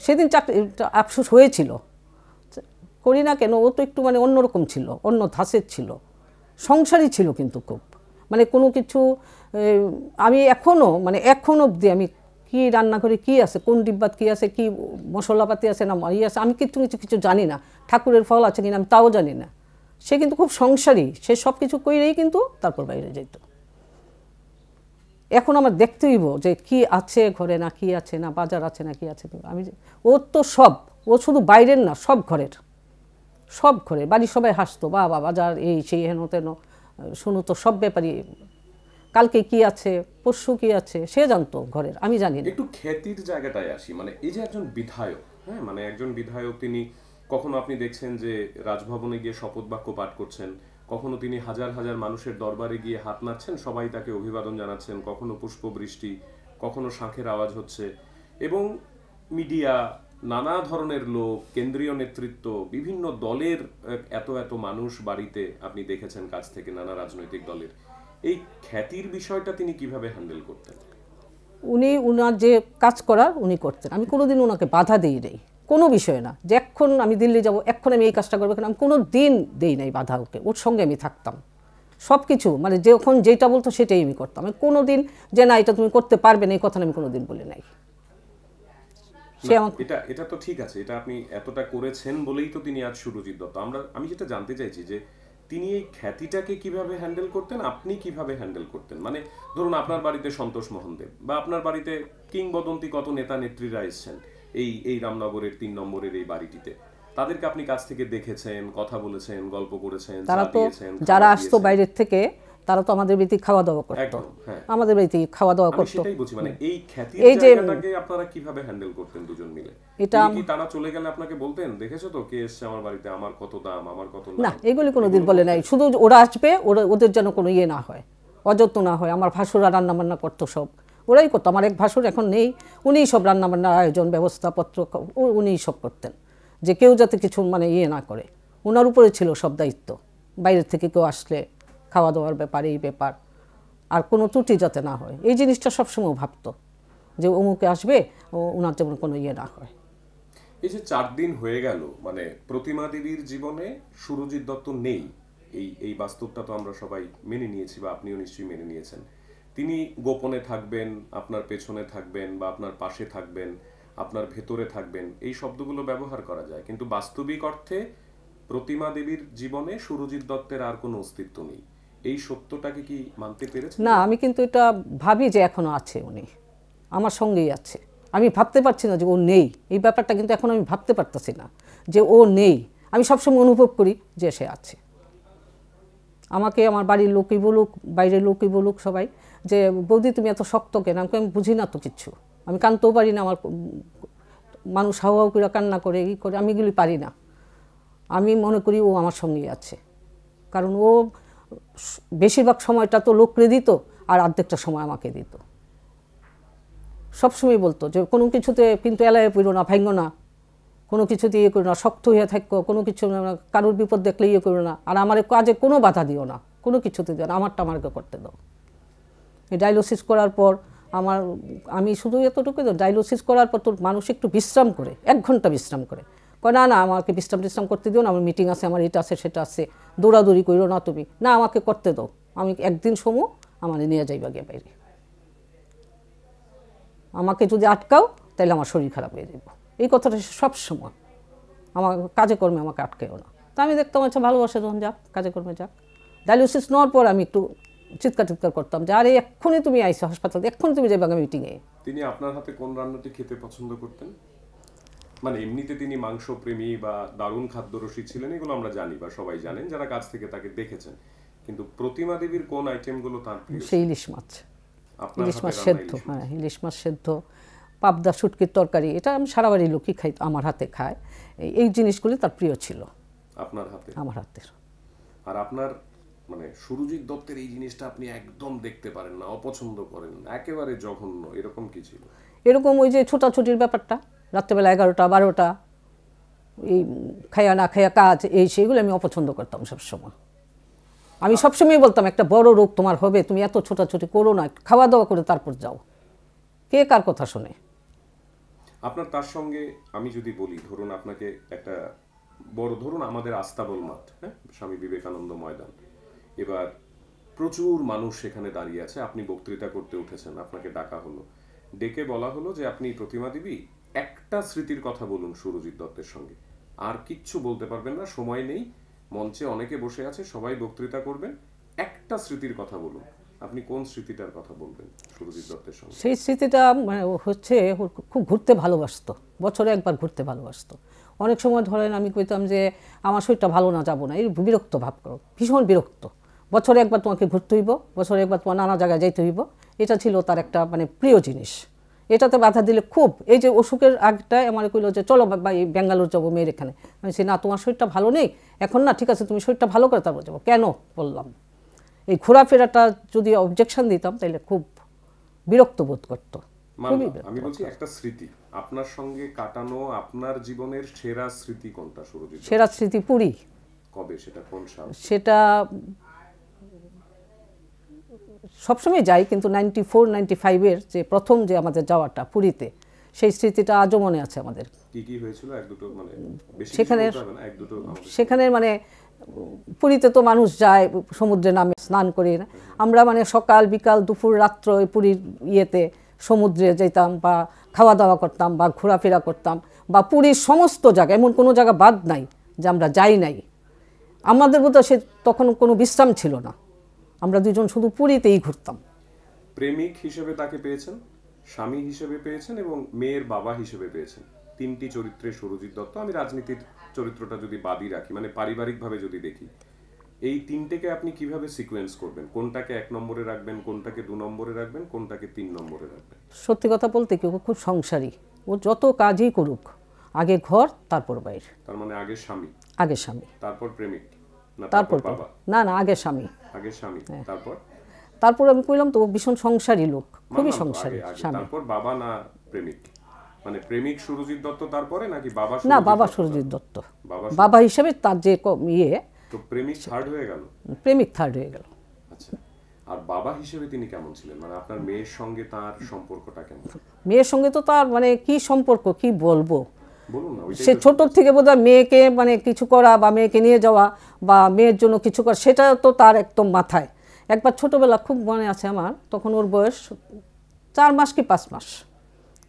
সেদিন চাকরিটা আফসোস হয়েছিল, করি না কেন, ও তো একটু মানে অন্যরকম ছিল, অন্য ধাঁচের ছিল, সংসারই ছিল, কিন্তু খুব মানে কোনো কিছু আমি এখন অবধি আমি কি রান্নাঘরে কি আছে, কোন ডিব্বাত কি আছে, কি মশলাপাতি আছে না ইয়ে আছে, আমি কিছু জানি না, ঠাকুরের ফল আছে কিনা আমি তাও জানি না। সে কিন্তু খুব সংসারী, সে সব কিছু করেই কিন্তু তারপর বাইরে যেত। এখন আমার দেখতে হইব যে কি আছে ঘরে, না কি আছে, না বাজার আছে, না কি আছে। আমি ওর তো সব, ও শুধু বাইরের না, সব ঘরের বাড়ির সবাই হাসতো, বাবা বাজার এই সেই হেন তেন, শুনো তো সব ব্যাপারই, কালকে কি আছে, পরশু কি আছে, সে জানতো ঘরের, আমি জানি না। একটু খ্যাতির জায়গাটায় আসি, মানে এই যে একজন বিধায়ক, হ্যাঁ, মানে একজন বিধায়ক, তিনি কখনো আপনি দেখছেন যে রাজভবনে গিয়ে শপথ বাক্য পাঠ করছেন, কখনো তিনি হাজার হাজার মানুষের দরবারে গিয়ে হাত নাড়ছেন, সবাই তাকে অভিবাদন জানাচ্ছেন, কখনো পুষ্পবৃষ্টি, কখনো শাঁখের আওয়াজ হচ্ছে, এবং মিডিয়া, নানা ধরনের লোক, কেন্দ্রীয় নেতৃত্ব, বিভিন্ন দলের এত মানুষ বাড়িতে আপনি দেখেছেন কাছ থেকে, নানা রাজনৈতিক দলের। এই খ্যাতির বিষয়টা তিনি কিভাবে হ্যান্ডেল করতেন? উনার যে কাজ করার উনি করতেন, আমি কোনোদিন ওনাকে বাধা দিই নাই, কোনো বিষয়ে না, যে এখন আমি দিল্লি যাব, এখন আমি এই কাজটা করবো, আমি কোনো দিন দেই নাই বাধা ওকে, ওর সঙ্গে আমি থাকতাম, সব কিছু মানে যখন যেটা বলতো সেটাই আমি করতাম। আমি কোনো দিন যে না এটা তুমি করতে পারবে না এই কথা আমি কোনোদিন বলি নাই। এটা তো ঠিক আছে, এটা আপনি এতটা করেছেন বলেই তো তিনি আজ সুরজিৎ দত্ত। আমি যেটা জানতে চাইছি যে তিনি এই খ্যাতিটাকে কিভাবে হ্যান্ডেল করতেন, আপনি কিভাবে হ্যান্ডেল করতেন? মানে ধরুন আপনার বাড়িতে সন্তোষ মোহন দেব, বা আপনার বাড়িতে কিংবদন্তি কত নেতা নেত্রীরা এসেছেন এই রামনগরের 3 নম্বরের এই বাড়িটিতে, তাদেরকে আপনি কাছ থেকে দেখেছেন, কথা বলেছেন, গল্প করেছেন, তারা তো যারা আসতো বাইরের থেকে তারা তো আমাদের বাড়িতে খাওয়া দাওয়া করতো, আমাদের বাড়িতে খাওয়া দাওয়া করতো। সেটাই বলছি, মানে এই খ্যাতির জায়গাটাকে আপনারা কিভাবে হ্যান্ডেল করতেন দুজন মিলে? এটা কি তারা চলে গেলে আপনাকে বলতেন, দেখেছো তো কে এসেছে আমার বাড়িতে, আমার কত দাম, আমার কত না? না, এগুলি কোনোদিন বলে নাই, শুধু ওরা আসবে, ওদের যেন কোনো ইয়ে না হয়, অযত্ন না হয়। আমার ভাসুরা রান্না বান্না করতো, সব ওরাই করতো। আমার এক ভাসুর এখন নেই, উনিই সব রান্না বান্নার আয়োজন ব্যবস্থাপত্র উনিই সব করতেন, যে কেউ যাতে কিছু মানে ইয়ে না করে, ওনার উপরে ছিল সব দায়িত্ব। বাইরের থেকে কেউ আসলে খাওয়া দাওয়ার ব্যাপার, এই ব্যাপার, আর কোনো ত্রুটি যাতে না হয়, এই জিনিসটা সবসময় ভাবতো যে অমুকে আসবে, ওনার যেমন কোনো ইয়ে না হয়। এই যে 4 দিন হয়ে গেল, মানে প্রতিমা দেবীর জীবনে সুরজিৎ দত্ত নেই, এই বাস্তবটা তো আমরা সবাই মেনে নিয়েছি, বা আপনিও নিশ্চয়ই মেনে নিয়েছেন। তিনি গোপনে থাকবেন, আপনার পেছনে থাকবেন, বা আপনার পাশে থাকবেন, আপনার ভেতরে থাকবেন, এই শব্দগুলো ব্যবহার করা যায়, কিন্তু বাস্তবিক অর্থে প্রতিমা দেবীর জীবনে সুরজিৎ দত্তের আর কোনো অস্তিত্ব নেই। এই সত্যটাকে কি মানতে পেরেছেন? না, আমি কিন্তু এটা ভাবি যে এখনো আছে, উনি আমার সঙ্গেই আছে। আমি ভাবতে পারছি না যে ও নেই, এই ব্যাপারটা কিন্তু এখন আমি ভাবতে পারতেছি না যে ও নেই। আমি সবসময় অনুভব করি যে সে আছে। আমাকে আমার বাড়ির লোকই বলুক, বাইরের লোকই বলুক, সবাই যে বৌদি তুমি এত শক্ত কেন, আমি বুঝি না তো কিচ্ছু, আমি কানতেও পারি না, আমার মানুষ হাও হাও করে কান্না করে ই করে, আমি এগুলি পারি না। আমি মনে করি ও আমার সঙ্গেই আছে, কারণ ও বেশিরভাগ সময়টা তো লোককে দিত আর অর্ধেকটা সময় আমাকে দিত। সবসময় বলতো যে কোনো কিছুতে কিন্তু এলায়ে পড়ো না, ভাঙ্গো না, কোনো কিছুতে ইয়ে করো না, শক্ত হয়ে থাকো, কোনো কিছু কারোর বিপদ দেখলে ইয়ে করো না, আর আমার কাজে কোনো বাধা দিও না, কোনো কিছুতে দিও না, আমারটা আমাকে করতে দাও। এই ডায়ালিসিস করার পর আমি শুধু এতটুকু, ডায়ালিসিস করার পর তোর মানুষ একটু বিশ্রাম করে, 1 ঘন্টা বিশ্রাম করে, কয় না না আমাকে বিশ্রাম করতে দিও না, আমার মিটিং আছে, আমার এটা আছে সেটা আছে, দৌড়াদৌড়ি করো না তুমি, না আমাকে করতে দাও, আমি একদিন সময় আমার নিয়ে যাইবা গিয়ে বাইরে, আমাকে যদি আটকাও তাহলে আমার শরীর খারাপ হয়ে যাব। এই কথাটা সব সময় আমার কাজে কর্মে আমাকে আটকেও না। তা আমি দেখতাম আচ্ছা ভালোবাসে যখন যাক, কাজে কর্মে যাক। ডায়ালিসিস নেওয়ার পর আমি একটু চিৎকার করতাম যে আরে এক্ষুনি তুমি আইসো হাসপাতাল, এক্ষুনি তুমি যাবে মিটিংয়ে। তিনি আপনার হাতে কোন রান্নাটি খেতে পছন্দ করতেন? মানে এমনিতে তিনি মাংস প্রেমী বা দারুণ খাদ্যরসিক ছিলেন, এগুলো আমরা জানি বা সবাই জানেন যারা কাছ থেকে তাকে দেখেছেন, কিন্তু প্রতিমা দেবীর কোন আইটেমগুলো তার প্রিয়? সেই ইলিশ মাছ, আপনার ইলিশ হাতে মাছ রান্না সেদ্ধ, ইলিশ মাছ। হ্যাঁ ইলিশ মাছ সেদ্ধ, পাবদা শুটকির তরকারি, এটা আমি সারা বাড়ির লোকই খাই, আমার হাতে খায়। এই জিনিসগুলি তার প্রিয় ছিল আপনার হাতে। আমার হাতের। আর আপনার মানে সুরজিৎ দত্তের এই জিনিসটা আপনি একদম দেখতে পারেন না, অপছন্দ করেন, একেবারে জঘন্য, এরকম কি ছিল? এরকম ওই যে ছোটাছুটির ব্যাপারটা, রাত্রেবেলা 11টা 12টা এই খায়া না খায়া কাজ, এই সেগুলো আমি অপছন্দ করতাম সবসময়। আমি সবসময় বলতাম একটা বড় রোগ তোমার হবে, তুমি এত ছোটাছুটি করো না, খাওয়া দাওয়া করে তারপর যাও। কে কার কথা শোনে? আপনার তার সঙ্গে আমি যদি বলি, ধরুন আপনাকে একটা বড়, ধরুন আমাদের আস্তাবল মাঠ, হ্যাঁ, স্বামী বিবেকানন্দ ময়দান, এবার প্রচুর মানুষ সেখানে দাঁড়িয়ে আছে, আপনি বক্তৃতা করতে উঠেছেন, আপনাকে ডাকা হলো, ডেকে বলা হলো যে আপনি প্রতিমা দেবী একটা স্মৃতির কথা বলুন সুরজিৎ দত্তের সঙ্গে, আর কিচ্ছু বলতে পারবেন না, সময় নেই, মঞ্চে অনেকে বসে আছে, সবাই বক্তৃতা করবেন, একটা স্মৃতির কথা বলুন। আপনি কোন স্মৃতিটার কথা বলবেন সুরজিৎ দত্তের সঙ্গে? সেই স্মৃতিটা মানে হচ্ছে ও খুব ঘুরতে ভালোবাসতো, বছরে একবার ঘুরতে ভালোবাসতো। অনেক সময় ধরেন আমি কইতাম যে আমার শরীরটা ভালো না, যাবো না, এই বিরক্ত ভাব করো, ভীষণ বিরক্ত, বছরে একবার তোমাকে ঘুরতে হইব, বছরে একবার তোমার নানা জায়গায় যাইতে হইব, এটা ছিল তার একটা মানে প্রিয় জিনিস। এটাতে বাধা দিলে খুব, এই যে অসুখের আগটায় আমার কইলো যে চলো ব্যাঙ্গালোর যাবো মেয়ের এখানে, আমি বলছি না তোমার শরীরটা ভালো নেই এখন, না ঠিক আছে তুমি শরীরটা ভালো করে তারপর যাবো। কেন বললাম, এই ঘোরাফেরাটা যদি অবজেকশন দিতাম তাহলে খুব বিরক্ত বোধ করতো। আমি বলছি একটা স্মৃতি আপনার সঙ্গে কাটানো, আপনার জীবনের সেরা স্মৃতি কোনটা সুরজিৎ? সেরা স্মৃতি পুরী। কবে সেটা, কোন সাল? সেটা সবসময় যাই, কিন্তু 94-95-এর যে প্রথম যে আমাদের যাওয়াটা পুরীতে, সেই স্মৃতিটা আজও মনে আছে আমাদের। কি কি হয়েছিল এক দুটো, মানে বেশি সেখানে কিছু বলতে হবে না, এক দুটো সেখানে মানে পুরীতে তো মানুষ যায় সমুদ্রে নামে স্নান করে, আমরা মানে সকাল বিকাল দুপুর রাত্র ওই পুরীর ইয়েতে সমুদ্রে যেতাম, বা খাওয়া দাওয়া করতাম, বা ঘোরাফেরা করতাম, বা পুরীর সমস্ত জায়গা, এমন কোনো জায়গা বাদ নাই যে আমরা যাই নাই। আমাদের বোধহয় সে তখন কোনো বিশ্রাম ছিল না, আমরা দুজন শুধু পুরীতেই ঘুরতাম। প্রেমিক হিসেবে তাকে পেয়েছেন, স্বামী হিসেবে পেয়েছেন, এবং মেয়ের বাবা হিসেবে পেয়েছেন, তিনটি চরিত্রে সুরজিৎ দত্ত। আমি রাজনীতির চরিত্রটা যদি বাদই রাখি, মানে পারিবারিকভাবে যদি দেখি, এই তিনটেকে আপনি কিভাবে সিকোয়েন্স করবেন? কোনটাকে 1 নম্বরে রাখবেন, কোনটাকে 2 নম্বরে রাখবেন, কোনটাকে 3 নম্বরে রাখবেন? সত্যি কথা বলতে কি, ও খুব সংসারী, ও যত কাজই করুক আগে ঘর তারপর বাইরে। তার মানে আগে স্বামী, আগে স্বামী, তারপর প্রেমিক, না তারপর বাবা? না না, আগে স্বামী, আগে স্বামী, তারপর আমি কইলাম তো ভীষণ সংসারী লোক, খুবই সংসারী স্বামী। তারপর বাবা না প্রেমিক? মানে প্রেমিক সুরজিৎ দত্ত তারপরে, নাকি বাবা? না, বাবা সুরজিৎ দত্ত, বাবা হিসেবে তার যে ইয়ে, তো প্রেমিক থার্ড হয়ে গেল, প্রেমিক থার্ড হয়ে গেল। আচ্ছা, আর বাবা হিসেবে তিনি কেমন ছিলেন? মানে আপনার মেয়ের সঙ্গে তার সম্পর্কটা কেমন? মেয়ের সঙ্গে তো তার মানে কি সম্পর্ক কি বলবো, বলুন না, ওইটাই সে তো ছোটোর থেকে বোধহয় মেয়েকে মানে কিছু করা বা মেয়েকে নিয়ে যাওয়া বা মেয়ের জন্য কিছু করা, সেটা তো তার একদম মাথায়। একবার ছোটোবেলা খুব মনে আছে আমার, তখন ওর বয়স 4 মাস কি 5 মাস,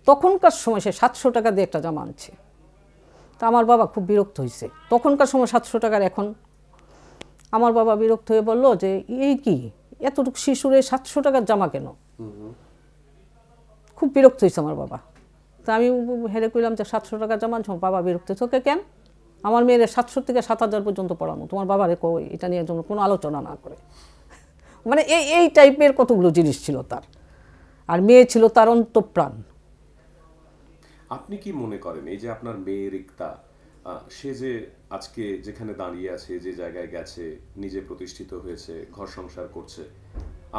তখনকার সময় সে 700 টাকা দিয়ে একটা জামা আনছে। তা আমার বাবা খুব বিরক্ত হয়েছে, তখনকার সময় 700 টাকার এখন। আমার বাবা বিরক্ত হয়ে বলল যে এই কি এতটুকু শিশুরে 700 টাকার জামা কেন? খুব বিরক্ত হয়েছে আমার বাবা। তা আমি হেরে কইলাম যে 700 টাকার জামা আনছো। বাবা বিরক্ত হয়েছে, ওকে কেন? আমার মেয়ের 700 থেকে 7000 পর্যন্ত পড়ানো, তোমার বাবারে কই এটা নিয়ে জন্য কোনো আলোচনা না করে। মানে এই টাইপের কতগুলো জিনিস ছিল তার। আর মেয়ে ছিল তার অন্তঃপ্রাণ। আপনি কি মনে করেন এই যে আপনার মেয়ের রিক্তা, সে যে আজকে যেখানে দাঁড়িয়ে আছে, যে জায়গায় গেছে, নিজে প্রতিষ্ঠিত হয়েছে, ঘর সংসার করছে,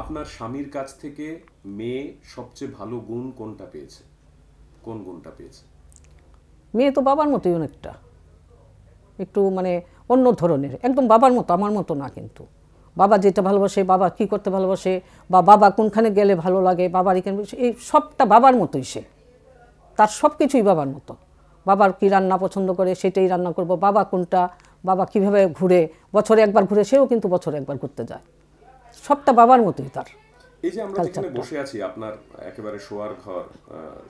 আপনার স্বামীর কাছ থেকে মেয়ে সবচেয়ে ভালো গুণ কোনটা পেয়েছে? কোন গুণটা পেয়েছে? মেয়ে তো বাবার মতোই অনেকটা, একটু মানে অন্য ধরনের, একদম বাবার মতো, আমার মতো না কিন্তু। বাবা যেটা ভালোবাসে, বাবা কি করতে ভালোবাসে, বা বাবা কোনখানে গেলে ভালো লাগে, বাবার এখানে, এই সবটা বাবার মতোই সে। তার সব কিছুই বাবার মতো। বাবার কি রান্না পছন্দ করে সেটাই রান্না করব, বাবা কোনটা, বাবা কিভাবে ঘুরে, বছরে একবার ঘুরে, সেও কিন্তু বছরে একবার ঘুরতে যায়। সবটা বাবার মতোই তার। এই যে আমরা যেখানে বসে আছি, আপনার একেবারে শোয়ার ঘর,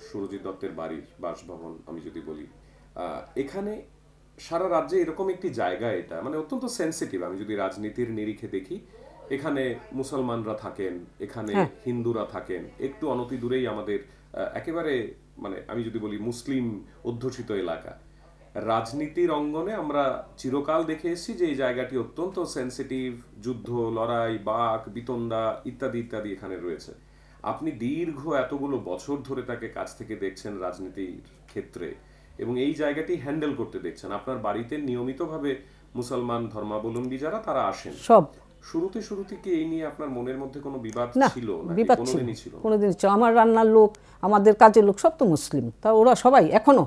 সুরজিৎ দত্তের বাড়ির বাসভবন আমি যদি বলি, এখানে সারা রাজ্যে এরকম একটি জায়গা, এটা মানে অত্যন্ত সেনসিটিভ। আমি যদি রাজনীতির নিরিখে দেখি, এখানে মুসলমানরা থাকেন, এখানে হিন্দুরা থাকেন, একটু অনতি দূরেই আমাদের একেবারে মানে আমি যদি বলি মুসলিম অধ্যুষিত এলাকা। রাজনীতির অঙ্গনে আমরা চিরকাল দেখে এসেছি যে এই জায়গাটি অত্যন্ত সেনসিটিভ, যুদ্ধ, লড়াই, বাক বিতণ্ডা ইত্যাদি ইত্যাদি এখানে রয়েছে। আপনি দীর্ঘ এতগুলো বছর ধরে তাকে কাছ থেকে দেখছেন রাজনীতির ক্ষেত্রে, এবং এই জায়গাটি হ্যান্ডেল করতে দেখছেন। আপনার বাড়িতে নিয়মিতভাবে মুসলমান ধর্মাবলম্বী যারা তারা আসেন। সব শুরুতে কি এই নিয়ে আপনার মনের মধ্যে কোনো বিবাদ না, ছিল? বিবাদ ছিল কোনোদিনই ছিল? কোনোদিন ছিল। আমার রান্নার লোক, আমাদের কাজের লোক সব তো মুসলিম, তা ওরা সবাই এখনো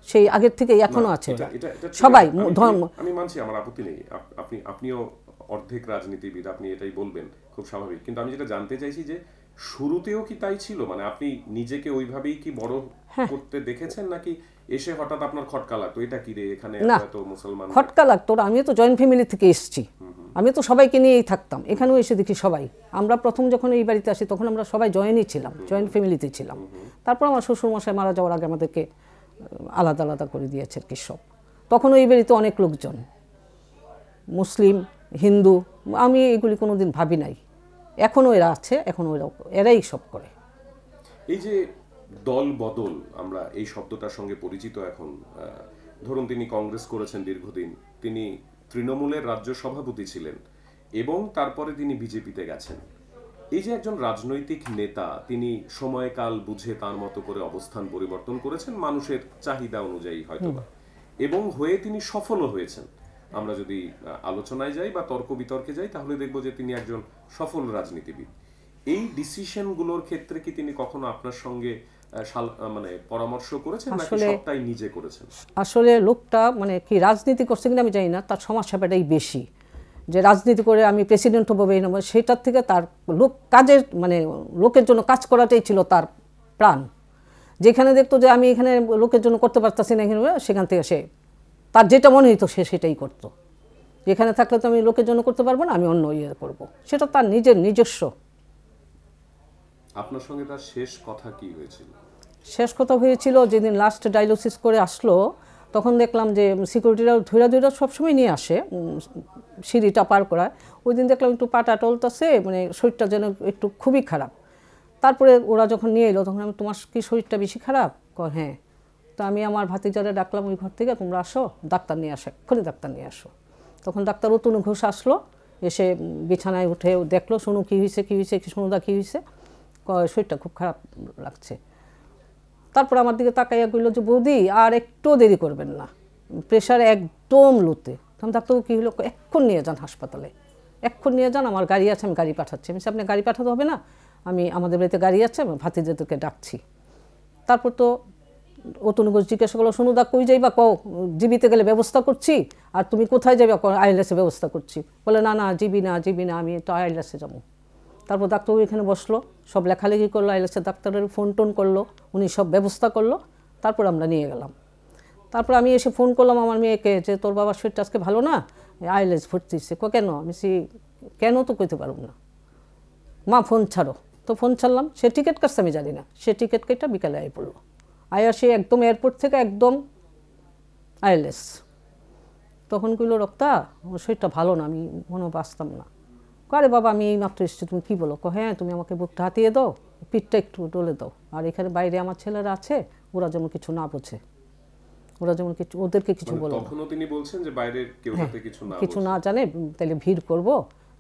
সেই আগের থেকেই এখনো আছে ওরা। সবাই ধর্ম। আমি মানছি, আমার আপত্তি নেই। আপনিও অর্ধেক রাজনীতিবিদ, আপনি এটাই বলবেন, খুব স্বাভাবিক। কিন্তু আমি যেটা জানতে চাইছি যে শুরুতেও কি তাই ছিল? মানে আপনি নিজেকে ওইভাবেই কি বড় করতে দেখেছেন, নাকি এসে হঠাৎ আপনার খটকা লাগতো এটা কি রে এখানে এত মুসলমান? খটকা লাগতো, আমিও তো জয়েন্ট ফ্যামিলি থেকে এসেছি, আমি তো সবাইকে নিয়েই থাকতাম। এখানেও এসে দেখি সবাই, আমরা প্রথম যখন এই বাড়িতে আসি তখন আমরা সবাই জয়েনই ছিলাম, জয়েন্ট ফ্যামিলিতে ছিলাম। তারপর আমার শ্বশুরমশাই মারা যাওয়ার আগে আমাদেরকে আলাদা আলাদা করে দিয়েছে আর কি সব। তখন ওই বাড়িতে অনেক লোকজন, মুসলিম, হিন্দু, আমি এগুলি কোনোদিন ভাবি নাই। এখনও এরা আছে, এখনও এরাই সব করে। এই যে দল বদল, আমরা এই শব্দটার সঙ্গে পরিচিত এখন। ধরুন তিনি কংগ্রেস করেছেন দীর্ঘদিন, তিনি তৃণমূলের রাজ্য সভাপতি ছিলেন, এবং তারপরে তিনি বিজেপিতে গেছেন। এই যে একজন রাজনৈতিক নেতা, তিনি সময়কাল বুঝে তার মতো করে অবস্থান পরিবর্তন করেছেন মানুষের চাহিদা অনুযায়ী হয়তোবা, এবং হয়ে তিনি সফলও হয়েছেন। আমরা যদি আলোচনায় যাই বা তর্ক বিতর্কে যাই, তাহলে দেখব যে তিনি একজন সফল রাজনীতিবিদ। এই ডিসিশনগুলোর ক্ষেত্রে কি তিনি কখনো আপনার সঙ্গে মানে পরামর্শ করেছেন, নাকি সবটাই নিজে করেছেন? আসলে লোকটা মানে কি রাজনীতি করছে কিনা আমি জানি না, তার সমাজসেবাটাই বেশি। যে রাজনীতি করে আমি প্রেসিডেন্ট হবো এই নেবো, সেটার থেকে তার কাজের মানে লোকের জন্য কাজ করাটাই ছিল তার প্রাণ। যেখানে দেখতো যে আমি এখানে লোকের জন্য করতে পারতাছি না, এখানে সেখান থেকে সে তার যেটা মনে হইতো সে সেটাই করতো। যেখানে থাকলে তো আমি লোকের জন্য করতে পারবো না, আমি অন্য ইয়ে করবো, সেটা তার নিজস্ব। আপনার সঙ্গে তার শেষ কথা কি হয়েছিল? শেষ কথা হয়েছিল যেদিন লাস্ট ডায়ালিসিস করে আসলো, তখন দেখলাম যে সিকিউরিটিরা ধৈরা সবসময় নিয়ে আসে সিঁড়িটা পার করায়। ওই দিন দেখলাম একটু পাটা টলতেছে, মানে শরীরটা যেন একটু খুবই খারাপ। তারপরে ওরা যখন নিয়ে এলো তখন আমি, তোমার কি শরীরটা বেশি খারাপ? হ্যাঁ। তো আমি আমার ভাতিজারে ডাকলাম ওই ঘর থেকে, তোমরা আসো, ডাক্তার নিয়ে আসো, এক্ষুনি ডাক্তার নিয়ে আসো। তখন ডাক্তার অতনু ঘোষ আসলো, এসে বিছানায় উঠে দেখলো, শোনো কী হয়েছে, শোনুদা কী হয়েছে? শরীরটা খুব খারাপ লাগছে। তারপর আমার দিকে তাকাইয়া কইল যে বৌদি আর একটু দেরি করবেন না, প্রেশার একদম লোতে। তখন ডাক্তারবাবু কী হলো? এক্ষুন নিয়ে যান হাসপাতালে, এক্ষুন নিয়ে যান, আমার গাড়ি আছে, আমি গাড়ি পাঠাচ্ছি। আমি আপনি গাড়ি পাঠাতে হবে না, আমি আমাদের বাড়িতে গাড়ি আছে, আমি ভাতিজাদেরকে ডাকছি। তারপর তো অতনু ঘোষ জিজ্ঞাসা করলো, সোনুদা কই যাইবা? কও জিবিতে গেলে ব্যবস্থা করছি। আর তুমি কোথায় যাবে? আইএলএসে ব্যবস্থা করছি। বলে না না জিবি না, আমি তো আইএলএসে যাবো। তারপর ডাক্তারবাবু এখানে বসলো, সব লেখালেখি করলো, আইএলএসের ডাক্তারের ফোন টোন করলো, উনি সব ব্যবস্থা করলো। তারপর আমরা নিয়ে গেলাম। তারপর আমি এসে ফোন করলাম আমার মেয়েকে যে তোর বাবার শরীরটা আজকে ভালো না, আইএলএস ভর্তি হচ্ছে। কেন? আমি কেন তো কইতে পারব না, মা ফোন ছাড়ো। তো ফোন ছাড়লাম, সে টিকিট কাটছে আমি জানি না, সে টিকিট কেটে বিকালে আয় পড়লো। আয়া সে একদম এয়ারপোর্ট থেকে একদম আইএলএস। তখন কইল রক্তা আমার শরীরটা ভালো না, আমি মনে বাঁচতাম না। আরে বাবা আমি এই মাত্র এসেছি, তুমি কী বলো? হ্যাঁ তুমি আমাকে বুকটা হাতিয়ে দাও, পিঠটা একটু ডলে দাও, আর এখানে বাইরে আমার ছেলেরা আছে, ওরা যেমন কিছু না বোঝে, ওরা যেমন কিছু ওদেরকে কিছু বলো। তখনও তিনি বলছেন যে বাইরের কেউ যাতে কিছু না জানে, তাহলে ভিড় করব।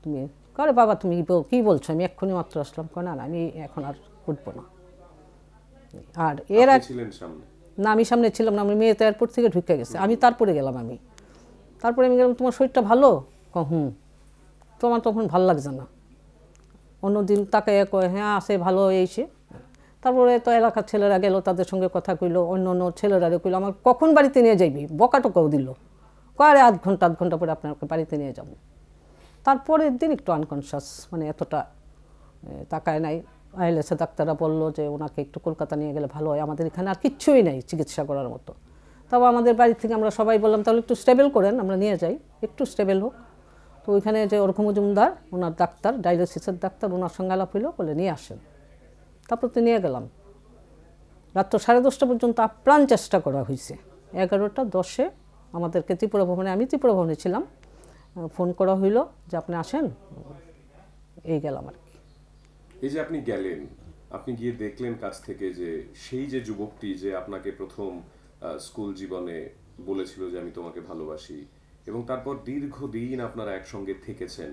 তুমি আরে বাবা তুমি কী বলছো, আমি এক্ষুনি মাত্র আসলাম। না না আমি এখন আর উঠবো না। আর এর না আমি সামনে ছিলাম না, আমার মেয়ে তো এয়ারপোর্ট থেকে ঢুকে গেছে, আমি তারপরে গেলাম। তারপরে আমি গেলাম, তোমার শরীরটা ভালো? হুম। তোমার তখন ভালো লাগছে না। অন্যদিন তাকে কয় হ্যাঁ আসে ভালো এইসে। তারপরে তো এলাকার ছেলেরা গেল, তাদের সঙ্গে কথা কইলো, অন্য অন্য ছেলেরা কইলো আমার কখন বাড়িতে নিয়ে যাইবি, বকা টকাও দিল। আরে আধ ঘন্টা পরে আপনার বাড়িতে নিয়ে যাব। তারপরের দিন একটু আনকনশাস, মানে এতটা তাকায় নাই। আইএলএসে ডাক্তাররা বললো যে ওনাকে একটু কলকাতা নিয়ে গেলে ভালো হয়, আমাদের এখানে আর কিচ্ছুই নেই চিকিৎসা করার মতো। তাও আমাদের বাড়ি থেকে আমরা সবাই বললাম তাহলে একটু স্টেবল করেন, আমরা নিয়ে যাই, একটু স্টেবল হোক। তো ওইখানে যে অর্ঘ মজুমদার ওনার ডাক্তার, ডায়ালিসিসের ডাক্তার, ওনার সঙ্গে আলাপ হইলো, বলে নিয়ে আসেন। তারপর তো নিয়ে গেলাম। রাত্র 10:30 পর্যন্ত আপ্রাণ চেষ্টা করা হয়েছে। 11:10 আমাদেরকে ত্রিপুরা ভবনে, আমি ত্রিপুরা ভবনে ছিলাম, ফোন করা হইল যে আপনি আসেন। এই গেলাম আর কি। এই যে আপনি গেলেন, আপনি গিয়ে দেখলেন কাছ থেকে যে সেই যে যুবকটি যে আপনাকে প্রথম স্কুল জীবনে বলেছিল যে আমি তোমাকে ভালোবাসি, এবং তারপর দীর্ঘদিন আপনারা একসঙ্গে থেকেছেন,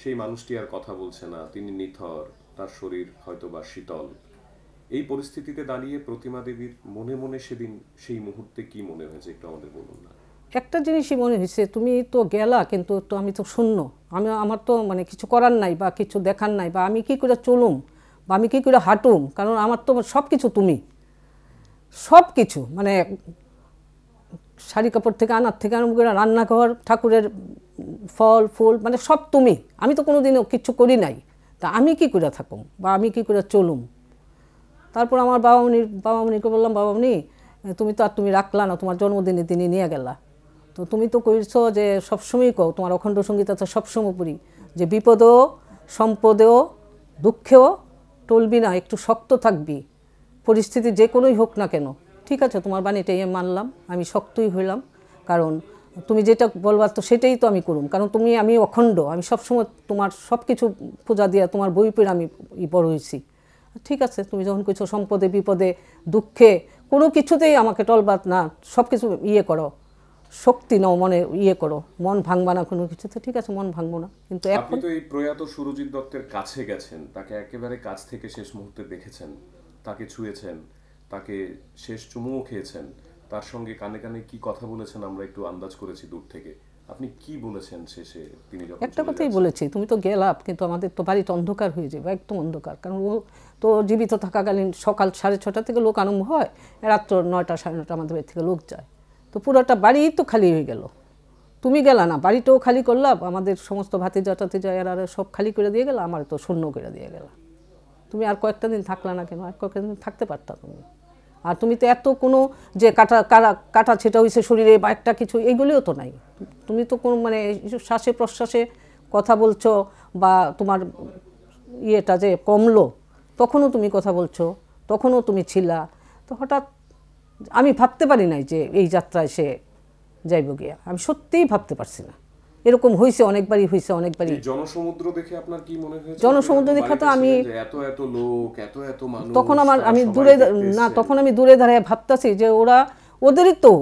সেই মানুষটি আর কথা বলছে না, তিনি নিথর, তার শরীর হয়তো বা শীতল। এই পরিস্থিতিতে দাঁড়িয়ে প্রতিমা দেবীর মনে মনে সেদিন সেই মুহূর্তে কি মনে হয়েছে একটু আমাদের বলুন না। একটা জিনিসই মনে হয়েছে, তুমি তো গেলা কিন্তু তো আমি তো শূন্য, আমার তো মানে কিছু করার নাই বা কিছু দেখার নাই, বা আমি কি করে চলুম বা আমি কি করে হাঁটুম, কারণ আমার তো সব কিছু তুমি, সব কিছু মানে শাড়ি কাপড় থেকে আনার থেকে আরম্ভ করে রান্নাঘর, ঠাকুরের ফল ফুল, মানে সব তুমি। আমি তো কোনো দিনও কিচ্ছু করি নাই, তা আমি কি করে থাকুম বা আমি কি করে চলুম। তারপর আমার বাবামণিকে বললাম, বাবামণি তুমি তো আর তুমি রাখলা না, তোমার জন্মদিনে তিনি নিয়ে গেলা, তো তুমি তো কইছো যে সবসময়ই কও, তোমার অখণ্ড সঙ্গীত আছে সবসময় পড়ি যে বিপদেও সম্পদেও দুঃখেও টলবি না, একটু শক্ত থাকবি, পরিস্থিতি যে কোনোই হোক না কেন। ঠিক আছে তোমার বাণীটাই মানলাম, আমি শক্তই হইলাম, কারণ তুমি যেটা বলবার তো সেটাই তো আমি করুম, কারণ আমি অখণ্ড, আমি সবসময় তোমার সব কিছু পূজা দিয়া তোমার বই পড়ে আমি বড় হয়েছি। ঠিক আছে তুমি যখন কিছু সম্পদে বিপদে দুঃখে কোনো কিছুতেই আমাকে টলবাদ না, সব কিছু করো, শক্তি নাও, মনে করো, মন ভাঙবা না কোনো কিছুতে। ঠিক আছে মন ভাঙবো না। কিন্তু আপনি তো এই প্রয়াত সুরজিৎ দত্তের কাছে গেছেন, তাকে একেবারে কাছ থেকে শেষ মুহূর্তে দেখেছেন, তাকে ছুঁয়েছেন, তাকে শেষ চুমুও খেয়েছেন, তার সঙ্গে কানে কানে কি কথা বলেছেন আমরা একটু আন্দাজ করেছি দূর থেকে। আপনি কি বলেছেন শেষে তিনি যখন? একটা কথাই বলেছি, তুমি তো গেলা কিন্তু আমাদের তো বাড়িতে অন্ধকার হয়ে যাবে, একদম অন্ধকার, কারণ ও তো জীবিত থাকাকালীন সকাল 6:30 থেকে লোক আরম্ভ হয়, রাত্র 9টা 9:30 আমাদের বাড়ি থেকে লোক যায়, তো পুরোটা বাড়ি তো খালি হয়ে গেল। তুমি গেলা না, বাড়িটাও খালি করলাম, আমাদের সমস্ত ভাতিজা টাতিজা এরা সব খালি করে দিয়ে গেল, আমার তো শূন্য করে দিয়ে গেল। তুমি আর কয়েকটা দিন থাকলা না কেন? আর কয়েকটা দিন থাকতে পারতা তুমি। আর তুমি তো এত কোনো যে কাটা ছেটা হয়েছে শরীরে বা একটা কিছু, এইগুলিও তো নাই। তুমি তো কোনো মানে শ্বাসে প্রশ্বাসে কথা বলছো, বা তোমার ইয়েটা যে কমলো তখনও তুমি কথা বলছো, তখনও তুমি ছিলা। তো হঠাৎ আমি ভাবতে পারি নাই যে এই যাত্রায় সে যাইব গিয়া, আমি সত্যিই ভাবতে পারছি না। এরকম হয়েছে অনেকবারই, হয়েছে অনেকবারই। জনসমুদ্র দেখে আপনার কি মনে হয়েছে? জনসমুদ্র দেখা তো আমি এত এত লোক, এত এত মানুষ, তখন আমি দূরে না, তখন আমি দূরে দাঁড়িয়ে ভাবতাছি যে ওদেরই তো,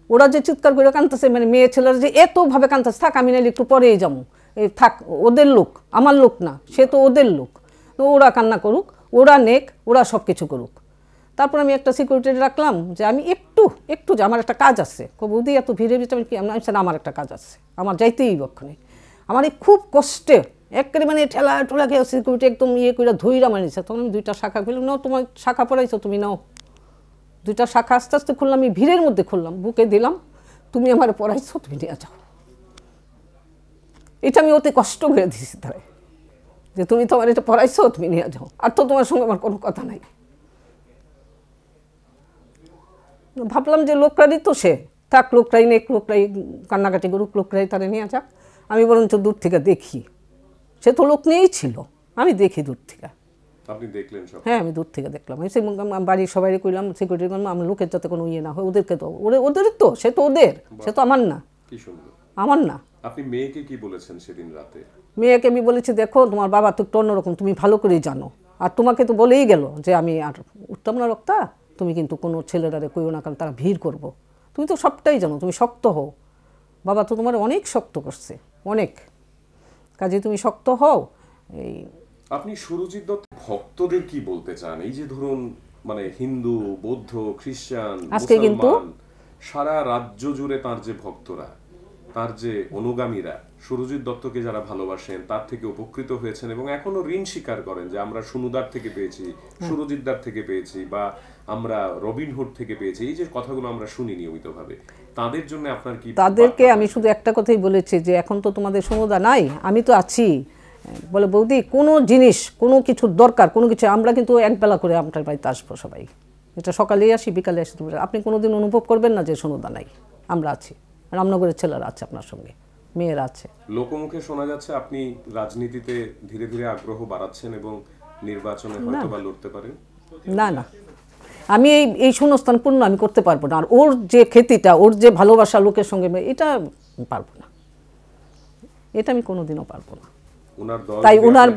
ওরা যে চিৎকার করে কাঁদতেছে, মানে মেয়ে ছেলেরা যে এতভাবে কাঁদতেছে, থাক আমি নাহলে একটু পরেই যাবো, থাক ওদের লোক, আমার লোক না, সে তো ওদের লোক, তো ওরা কান্না করুক, ওরা নেক, ওরা সব কিছু করুক। তারপর আমি একটা সিকিউরিটি রাখলাম যে আমি একটু যে আমার একটা কাজ আছে, বৌদি এত ভিড়ের ভিতরে আমি কি, আমি আমার একটা কাজ আছে, আমার যাইতেই বক্ষণে, আমার এই খুব কষ্টে একেবারে মানে ঠেলা ঠোলা খেয়ে সিকিউরিটি একদম করে ধইরা মানিয়েছে। তখন আমি 2টা শাখা খুললাম, নাও তোমার শাখা পড়াইছো তুমি, নাও। 2টা শাখা আস্তে আস্তে খুললাম, আমি ভিড়ের মধ্যে খুললাম, বুকে দিলাম, তুমি আমার পড়াইছো, তুমি নিয়ে যাও। এটা আমি অতি কষ্ট করে দিয়েছি তাই, যে তুমি তোমার এটা পড়াইছো, তুমি নিয়ে যাও, আর তো তোমার সঙ্গে আমার কোনো কথা নাই। ভাবলাম যে লোকরাই তো সে, থাক লোকরাই নেক, লোকরাই কান্নাকাটি করুক, লোকরাই তারা নিয়ে যাক, আমি বরঞ্চ দূর থেকে দেখি। সে তো লোক নিয়েই ছিল, আমি দেখি দূর থেকে। আপনি দেখলেন সব? হ্যাঁ, আমি দূর থেকে দেখলাম। আমি বাড়ির সবাই কইলাম, সিকিউরিটি করলাম, আমার লোকের যাতে কোনো ইয়ে না হয়, ওদেরকে তো ওদের তো, সে তো ওদের, সে তো আমার না। কি সুন্দর। আমার না। আপনি মেয়েকে কি বলেছেন সেদিন রাতে? মেয়েকে আমি বলেছি, দেখো তোমার বাবা তো একটু অন্যরকম, তুমি ভালো করেই জানো, আর তোমাকে তো বলেই গেল যে আমি আর উঠতাম না রক্তা, তুমি কিন্তু কোনো ছেলেরারে কইও না, কারণ তারা ভিড় করবো। তুমি তো সবটাই জানো, তুমি শক্ত হও, বাবা তো তোমার অনেক শক্ত করছে, অনেক, কাজে তুমি শক্ত হও। এই আপনি সুরজিৎ দত্ত ভক্তদের কি বলতে চান? এই যে ধরুন মানে হিন্দু, বৌদ্ধ, খ্রিস্টান, আজকে কিন্তু মুসলমান, সারা রাজ্য জুড়ে তার যে ভক্তরা, তার যে অনুগামীরা সুরজিৎ দত্তকে যারা ভালোবাসেন, তার থেকে উপকৃত হয়েছেন এবং এখনো ঋণ স্বীকার করেন যে আমরা সুনুদার থেকে পেয়েছি, সুরজিৎদার থেকে পেয়েছি, বা আমরা রবিনহুড থেকে পেয়েছি, এই যে কথাগুলো আমরা শুনি নিয়মিতভাবে, তাদের জন্য আপনার কি? তাদেরকে আমি শুধু একটা কথাই বলেছি যে এখন তো তোমাদের সমুদা নাই, আমি তো আছি। বলে বৌদি কোনো জিনিস, কোনো কিছুর দরকার, কোনো কিছু, আমরা কিন্তু একবেলা করে আপনার বাড়িতে আসবো সবাই, এটা সকালেই আসি বিকালে আসি, আপনি কোনোদিন অনুভব করবেন না যে সমুদা নাই, আমরা আছি। রামনগরের ছেলেরা আছে আপনার সঙ্গে, মেয়েরা আছে। লোকমুখে শোনা যাচ্ছে আপনি রাজনীতিতে ধীরে ধীরে আগ্রহ বাড়াচ্ছেন এবং নির্বাচনে হয়তো বা লড়তে পারেন। না না, আমি এই শূন্যস্থান পূর্ণ আমি করতে পারবো না। আর ওর যে খ্যাতিটা, ওর যে ভালোবাসা লোকের সঙ্গে, এটা পারবো না, এটা আমি কোনোদিনও পারবো না। তাই ওনার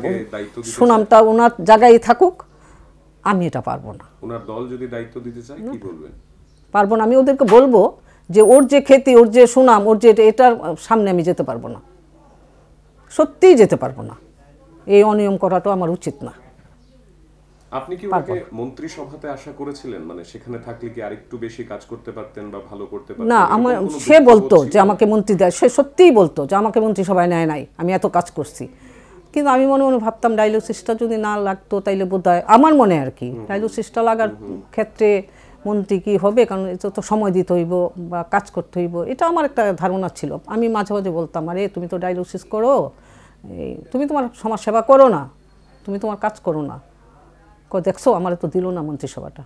সুনামটা ওনার জায়গায় থাকুক, আমি এটা পারবো না। ওনার দল যদি দায়িত্ব দিতে চায় কি বলবেন? পারবো না। আমি ওদেরকে বলবো যে ওর যে খ্যাতি, ওর যে সুনাম, ওর যে এটার সামনে আমি যেতে পারবো না, সত্যিই যেতে পারবো না। এই অনিয়ম করাটাও আমার উচিত না। আপনি কি ওনাকে মন্ত্রিসভাতে আশা করেছিলেন? মানে সেখানে থাকলে কি আরেকটু বেশি কাজ করতে পারতেন বা ভালো করতে পারতেন? না, আমার সে বলতো যে আমাকে মন্ত্রী দেয়, সে সত্যিই বলতো যে আমাকে মন্ত্রিসভায় নেয় নাই, আমি এত কাজ করছি। কিন্তু আমি মনে মনে ভাবতাম ডায়ালিসিসটা যদি না লাগতো তাইলে বোধহয়, আমার মনে আর কি, ডায়ালিসিসটা লাগার ক্ষেত্রে মন্ত্রী কি হবে, কারণ এটা তো সময় দিতে হইব বা কাজ করতে হইব, এটা আমার একটা ধারণা ছিল। আমি মাঝে মাঝে বলতাম, আরে তুমি তো ডায়ালিসিস করো, তুমি তোমার সমাজ সেবা করো না, তুমি তোমার কাজ করো না, দেখছো আমার তো দিল না মন্ত্রিসভাটা।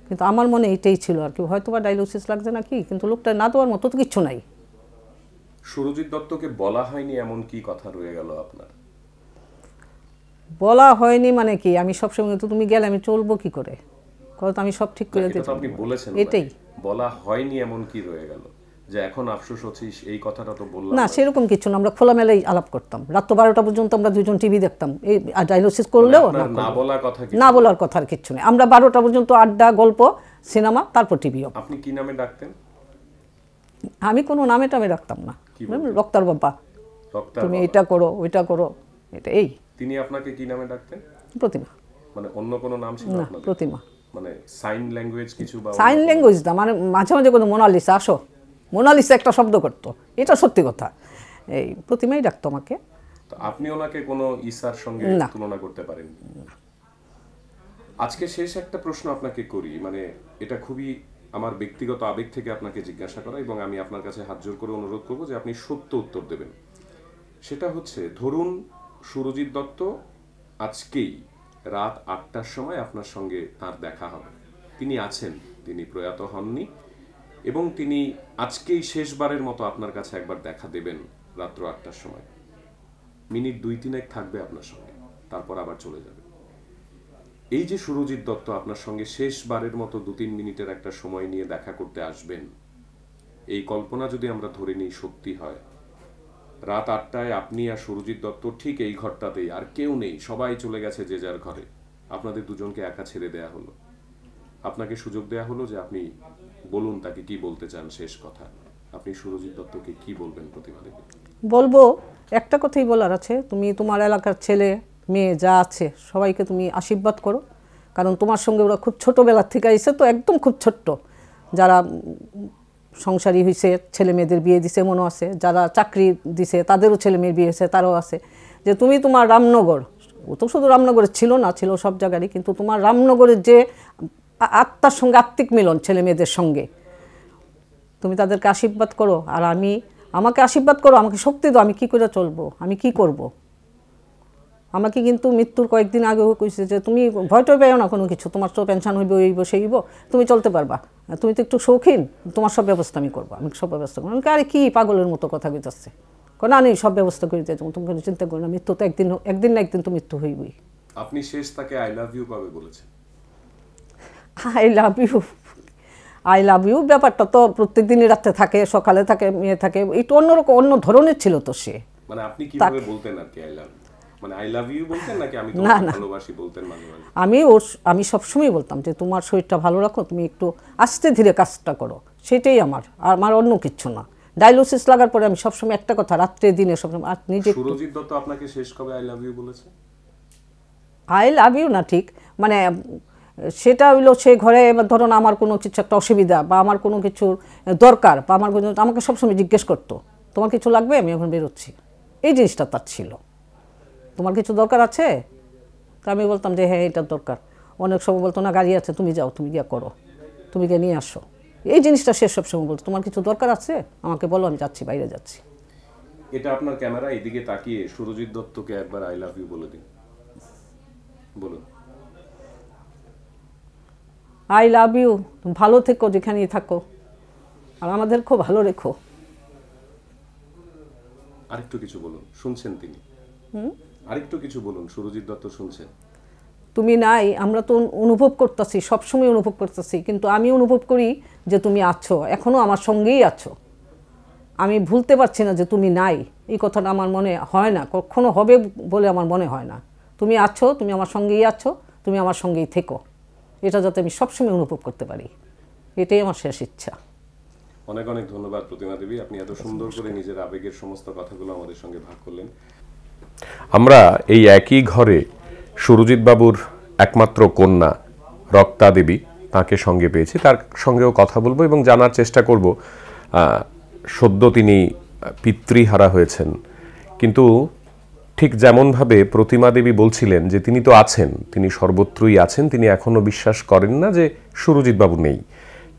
কিন্তু আমার মনে এইটাই ছিল আর কি, হয়তো বা ডায়ালিসিস লাগছে না কি, কিন্তু লোকটা না দেওয়ার মতো তো কিচ্ছু নাই। সুরজিৎ দত্তকে বলা হয়নি এমন কি কথা রয়ে গেল আপনার? বলা হয়নি মানে কি, আমি সবসময় তো তুমি গেলে আমি চলবো কি করে, তো আমি সব ঠিক করে দিতে। আপনি বলেছেন এটাই বলা হয়নি এমন কি রয়ে গেল যে এখন আফসোস হচ্ছিস, এই কথাটা তো বললাম না। সেরকম কিছু না, আমরা খোলামেলাই আলাপ করতাম, রাত 12টা পর্যন্ত আমরা দুজন টিভি দেখতাম। এই ডায়ালিসিস করলেও না বলার কথা, না বলার কথা আর কিচ্ছু নেই। আমরা 12টা পর্যন্ত আড্ডা, গল্প, সিনেমা, তারপর টিভিও। আপনি কি নামে ডাকতেন? আমি কোনো নামে টামে রাখতাম না, রক্তার বাবা, তুমি এটা করো ওইটা করো, এটা এই। তিনি আপনাকে কি নামে ডাকতেন? প্রতিমা। মানে অন্য কোনো নাম ছিল না, আপনাদের? প্রতিমা। মানে সাইন ল্যাঙ্গুয়েজ কিছু? বা সাইন ল্যাঙ্গুয়েজ না, মানে মাঝে মাঝে কোনো মোনালিসা, আসো মোনালিসা একটা শব্দ করতো, এটা সত্যি কথা। এই প্রতিমাই ডাকতো আমাকে। তো আপনি ওনাকে কোনো ঈসার সঙ্গে তুলনা করতে পারেন? আজকে শেষ একটা প্রশ্ন আপনাকে করি, মানে এটা খুবই আমার ব্যক্তিগত আবেগ থেকে আপনাকে জিজ্ঞাসা করা, এবং আমি আপনার কাছে হাত জোর করে অনুরোধ করব যে আপনি সত্য উত্তর দেবেন। সেটা হচ্ছে, ধরুন সুরজিৎ দত্ত আজকেই রাত 8টার সময় আপনার সঙ্গে তার দেখা হবে, তিনি আছেন, তিনি প্রয়াত হননি, এবং তিনি আজকেই শেষবারের মতো আপনার কাছে একবার দেখা দেবেন রাত্র 8টার সময়, মিনিট 2-3 থাকবে আপনার সঙ্গে, তারপর আবার চলে যাবে। এই যে সুরজিৎ দত্ত আপনার সঙ্গে শেষবারের মতো 2-3 মিনিটের একটা সময় নিয়ে দেখা করতে আসবেন, এই কল্পনা যদি আমরা ধরে নিই সত্যি হয়, রাত 8টায় আপনি আর সুরজিৎ দত্ত ঠিক এই ঘরটাতেই, আর কেউ নেই, সবাই চলে গেছে যে যার ঘরে, আপনাদের দুজনকে একা ছেড়ে দেয়া হলো, আপনাকে সুযোগ দেয়া হলো যে আপনি বলুন তাকে কি বলতে চান শেষ কথা, আপনি সুরজিৎ দত্তকে কি বলবেন? প্রতিভা দেবী, বলবো একটা কথাই বলার আছে, তুমি তোমার এলাকার ছেলে মেয়ে যা আছে সবাইকে তুমি আশীর্বাদ করো, কারণ তোমার সঙ্গে ওরা খুব ছোটোবেলার থেকে এসে, তো একদম খুব ছোট্ট, যারা সংসারী হয়েছে ছেলে মেয়েদের বিয়ে দিছে মনে আছে, যারা চাকরি দিছে তাদেরও ছেলে মেয়ের বিয়ে হয়েছে, তারাও আছে, যে তুমি তোমার রামনগর, ও তো শুধু রামনগরের ছিল না, ছিল সব জায়গারই, কিন্তু তোমার রামনগরের যে আত্মার সঙ্গে আত্মিক মিলন ছেলে মেয়েদের সঙ্গে, তুমি তাদেরকে আশীর্বাদ করো, আর আমাকে আশীর্বাদ করো, আমাকে শক্তি দাও, আমি কি করে চলবো, আমি কি করব, আমাকে কিন্তু মৃত্যুর কয়েকদিন আগেও কইছে যে তুমি ভয় টয় পেও না কোনো কিছু, তোমার তো পেনশন হইব, হইব সেই হইব, তুমি চলতে পারবা, তুমি তো একটু শৌখিন, তোমার সব ব্যবস্থা আমি করবো, আমি সব ব্যবস্থা করবো। আমি আরে কি পাগলের মতো কথা কইতাছে, না আমি সব ব্যবস্থা করে দিতে, তুমি কোনো চিন্তা করো না, মৃত্যু তো একদিন না একদিন তো মৃত্যু হইবই। আপনি শেষ তাকে আই লাভ ইউ কবে বলেছেন? I love you, I love you ব্যাপারটা তো প্রত্যেক দিনই রাত্রে থাকে, সকালে থাকে, মেয়ে থাকে, একটু অন্যরকম অন্য ধরনের ছিল তো সে। মানে আপনি কিভাবে বলতেন আর কি আই লাভ ইউ? মানে আই লাভ ইউ বলতেন নাকি আমি তোমাকে ভালোবাসি বলতেন মাঝে মাঝে? আমি সবসময় বলতাম যে তোমার শরীরটা ভালো রাখো, তুমি একটু আস্তে ধীরে কাজটা করো, সেটাই আমার অন্য কিচ্ছু না। ডায়ালিসিস লাগার পরে আমি সবসময় একটা কথা, রাত্রে দিনে সবসময় আর নিজে। সুরজিৎ দত্ত আপনাকে শেষ কবে আই লাভ ইউ বলেছে? আই লাভ ইউ না ঠিক, মানে সেটা হইলো সে ঘরে, এবার ধরুন আমার কোনো কিছু একটা অসুবিধা বা আমার কোনো কিছুর দরকার বা আমার কোনো, আমাকে সবসময় জিজ্ঞেস করতো তোমার কিছু লাগবে, আমি এখন বেরোচ্ছি, এই জিনিসটা তার ছিল। তোমার কিছু দরকার আছে? তা আমি বলতাম যে হ্যাঁ এটার দরকার। অনেক সময় বলতো না গাড়ি আছে, তুমি যাও, তুমি গিয়ে করো, তুমি গিয়ে নিয়ে আসো, এই জিনিসটা সে সবসময় বলতো। তোমার কিছু দরকার আছে আমাকে বলো, আমি যাচ্ছি, বাইরে যাচ্ছি। এটা আপনার ক্যামেরা এদিকে তাকিয়ে সুরজিৎ দত্তকে একবার আই লাভ ইউ বলে দিন, বলুন। আই লাভ ইউ, ভালো থেকো যেখানেই থাকো, আর আমাদের খুব ভালো রেখো। আরেকটু কিছু বলুন, শুনছেন তিনি? আরেকটু কিছু বলুন, সুরজিৎ দত্ত শুনছেন। তুমি নাই, আমরা তো অনুভব করতেছি, সবসময় অনুভব করতেছি, কিন্তু আমি অনুভব করি যে তুমি আছো, এখনো আমার সঙ্গেই আছো। আমি ভুলতে পারছি না যে তুমি নাই, এই কথাটা আমার মনে হয় না, কখনো হবে বলে আমার মনে হয় না। তুমি আছো, তুমি আমার সঙ্গেই আছো, তুমি আমার সঙ্গেই থেকো, এটা যাতে আমি সবসময় অনুভব করতে পারি, এটাই আমার শেষ ইচ্ছা। অনেক অনেক ধন্যবাদ প্রতিমা দেবী, আপনি এত সুন্দর করে নিজের আবেগের সমস্ত কথাগুলো আমাদের সঙ্গে ভাগ করলেন। আমরা এই একই ঘরে সুরজিৎ বাবুর একমাত্র কন্যা রক্তা দেবী, তাকে সঙ্গে পেয়েছি, তার সঙ্গেও কথা বলবো এবং জানার চেষ্টা করব সদ্য তিনি পিতৃহারা হয়েছেন, কিন্তু ঠিক যেমনভাবে প্রতিমা দেবী বলছিলেন যে তিনি তো আছেন, তিনি সর্বত্রই আছেন, তিনি এখনও বিশ্বাস করেন না যে সুরজিৎ বাবু নেই।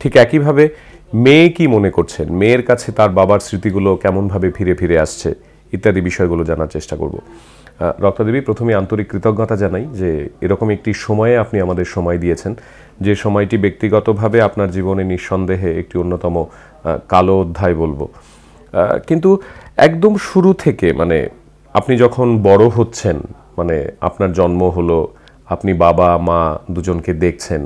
ঠিক একইভাবে মেয়ে কি মনে করছেন, মেয়ের কাছে তার বাবার স্মৃতিগুলো কেমনভাবে ফিরে ফিরে আসছে ইত্যাদি বিষয়গুলো জানার চেষ্টা করব। রক্তা দেবী, প্রথমে আন্তরিক কৃতজ্ঞতা জানাই যে এরকম একটি সময়ে আপনি আমাদের সময় দিয়েছেন, যে সময়টি ব্যক্তিগতভাবে আপনার জীবনে নিঃসন্দেহে একটি অন্যতম কালো অধ্যায় বলবো। কিন্তু একদম শুরু থেকে, মানে আপনি যখন বড় হচ্ছেন, মানে আপনার জন্ম হলো, আপনি বাবা মা দুজনকে দেখছেন,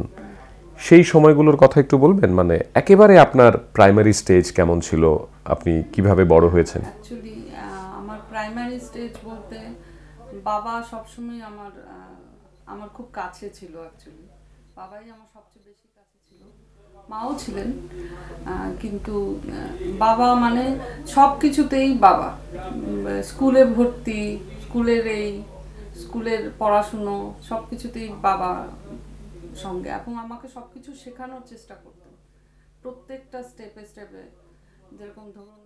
সেই সময়গুলোর কথা একটু বলবেন? মানে একেবারে আপনার প্রাইমারি স্টেজ কেমন ছিল, আপনি কিভাবে বড় হয়েছেন? অ্যাকচুয়ালি আমার প্রাইমারি স্টেজ বলতে বাবা সবসময় আমার খুব কাছে ছিল। অ্যাকচুয়ালি বাবাই আমার সবচেয়ে বেশি কাছে ছিল, মাও ছিলেন, কিন্তু বাবা মানে সব কিছুতেই বাবা। স্কুলে ভর্তি, স্কুলের পড়াশুনো সব কিছুতেই বাবা সঙ্গে, এবং আমাকে সব কিছু শেখানোর চেষ্টা করতেন প্রত্যেকটা স্টেপে স্টেপে। যেরকম ধরুন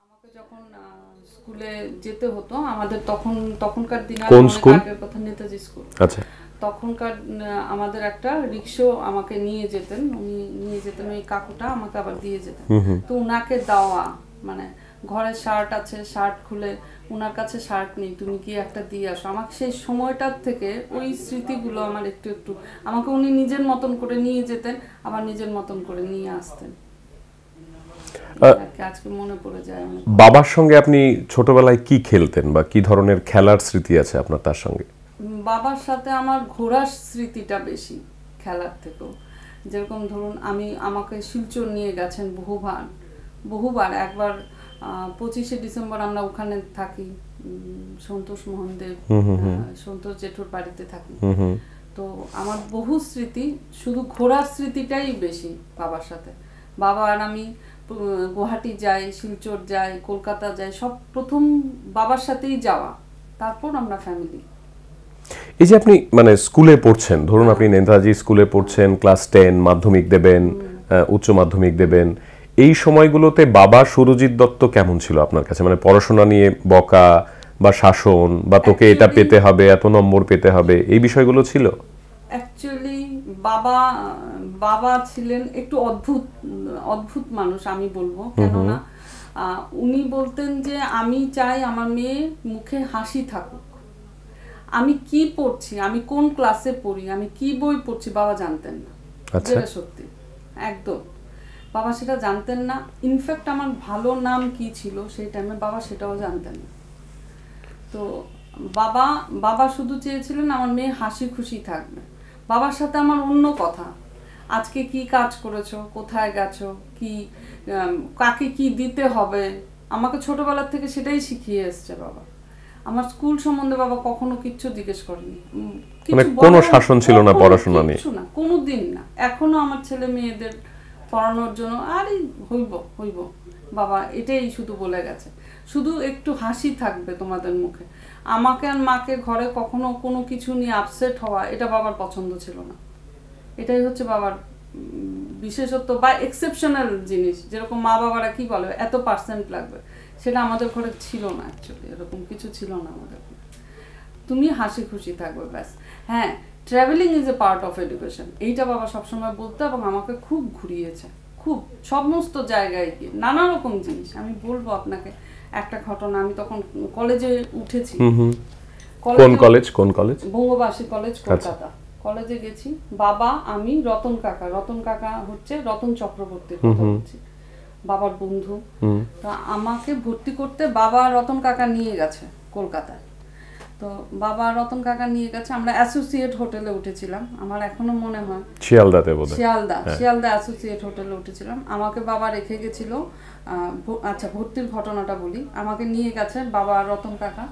আমাকে যখন স্কুলে যেতে হতো, আমাদের তখনকার দিনে আগের কথা, নেতাজি স্কুল, আচ্ছা, তখনকার আমাদের একটা রিক্সা আমাকে নিয়ে যেতেন, ওই কাকুটা আমাকে আবার দিয়ে যেতেন। তো উনাকে দেওয়া, মানে ঘরে শার্ট আছে, শার্ট খুলে উনার কাছে শার্ট নেই, তুমি কি একটা দিয়ে আসো, আমাকে সেই সময়টার থেকে ওই স্মৃতিগুলো আমার একটু একটু, আমাকে উনি নিজের মতন করে নিয়ে যেতেন, আবার নিজের মতন করে নিয়ে আসতেন। আজকে মনে পড়ে যায়। বাবার সঙ্গে আপনি ছোটবেলায় কি খেলতেন বা কি ধরনের খেলার স্মৃতি আছে আপনার তার সঙ্গে? বাবার সাথে আমার ঘোরার স্মৃতিটা বেশি খেলার থেকেও। যেরকম ধরুন আমাকে শিলচর নিয়ে গেছেন বহুবার। একবার 25শে ডিসেম্বর আমরা ওখানে থাকি, সন্তোষ মোহনদেব, সন্তোষ জেঠুর বাড়িতে থাকি। তো আমার বহু স্মৃতি, শুধু ঘোরার স্মৃতিটাই বেশি বাবার সাথে। বাবা আর আমি গুয়াহাটি যাই, শিলচর যাই, কলকাতা যাই, সব প্রথম বাবার সাথেই যাওয়া, তারপর আমরা ফ্যামিলি। এই যে আপনি মানে স্কুলে পড়ছেন, ধরুন আপনি নেতাজি স্কুলে পড়ছেন, ক্লাস 10 মাধ্যমিক দেবেন, উচ্চ মাধ্যমিক দেবেন, এই সময়গুলোতে বাবা সুরজিৎ দত্ত কেমন ছিল আপনার কাছে? মানে পড়াশোনা নিয়ে বকা বা শাসন বা তোকে এটা পেতে হবে, এত নম্বর পেতে হবে, এই বিষয়গুলো ছিল? অ্যাকচুয়ালি বাবা বাবা ছিলেন একটু অদ্ভুত অদ্ভুত মানুষ আমি বলবো, কেননা উনি বলতেন যে আমি চাই আমার মেয়ে মুখে হাসি থাকুক। আমি কি পড়ছি, আমি কোন ক্লাসে পড়ি, আমি কি বই পড়ছি বাবা জানতেন না। যেটা সত্যি, একদম বাবা সেটা জানতেন না। ইনফ্যাক্ট আমার ভালো নাম কি ছিল সেই টাইমে বাবা সেটাও জানতেন না। তো বাবা শুধু চেয়েছিলেন আমার মেয়ে হাসি খুশি থাকবে। বাবার সাথে আমার অন্য কথা, আজকে কি কাজ করেছো, কোথায় গেছো, কি কাকে কি দিতে হবে, আমাকে ছোটবেলার থেকে সেটাই শিখিয়ে এসছে বাবা। আমার স্কুল সম্বন্ধে বাবা কখনো কিচ্ছু জিজ্ঞেস করেনি, কোনো শাসন ছিল না পড়াশোনা নিয়ে, কিছু না, কোনোদিন না। এখনো আমার ছেলে মেয়েদের পড়ানোর জন্য আরে হইব বাবা এটাই শুধু বলে গেছে, শুধু একটু হাসি থাকবে তোমাদের মুখে। আমাকে আর মাকে ঘরে কখনো কোনো কিছু নিয়ে আপসেট হওয়া এটা বাবার পছন্দ ছিল না। এটাই হচ্ছে বাবার বিশেষত্ব বা এক্সেপশনাল জিনিস। যেরকম মা বাবারা কি বলে এত পার্সেন্ট লাগবে, সেটা আমাদের ঘরে ছিল না। অ্যাকচুয়ালি এরকম কিছু ছিল না আমাদের ঘরে। তুমি হাসি খুশি থাকবে ব্যাস। হ্যাঁ, travelling is a part of education, এইটা বাবা সবসময় বলতো এবং আমাকে খুব ঘুরিয়েছে, খুব সমস্ত জায়গায় গিয়ে নানা রকম জিনিস। আমি বলবো আপনাকে একটা ঘটনা, আমি তখন কলেজে উঠেছি। কোন কলেজ? বঙ্গবাসী কলেজ, কলকাতা। কলেজে গেছি, বাবা, আমি, রতন কাকা হচ্ছে রতন চক্রবর্তীর কথা বলছি, বাবার বন্ধু। তো আমাকে ভর্তি করতে বাবা রতন কাকা নিয়ে গেছে কলকাতায়। তো বাবা রতন কাকা নিয়ে গেছে, আমরা অ্যাসোসিয়েট হোটেলে উঠেছিলাম। আমার এখনো মনে হয় শিয়ালদা অ্যাসোসিয়েট হোটেলে উঠেছিলাম। আমাকে বাবা রেখে গেছিল, আচ্ছা ভর্তির ঘটনাটা বলি। আমাকে নিয়ে গেছে বাবা রতন কাকা।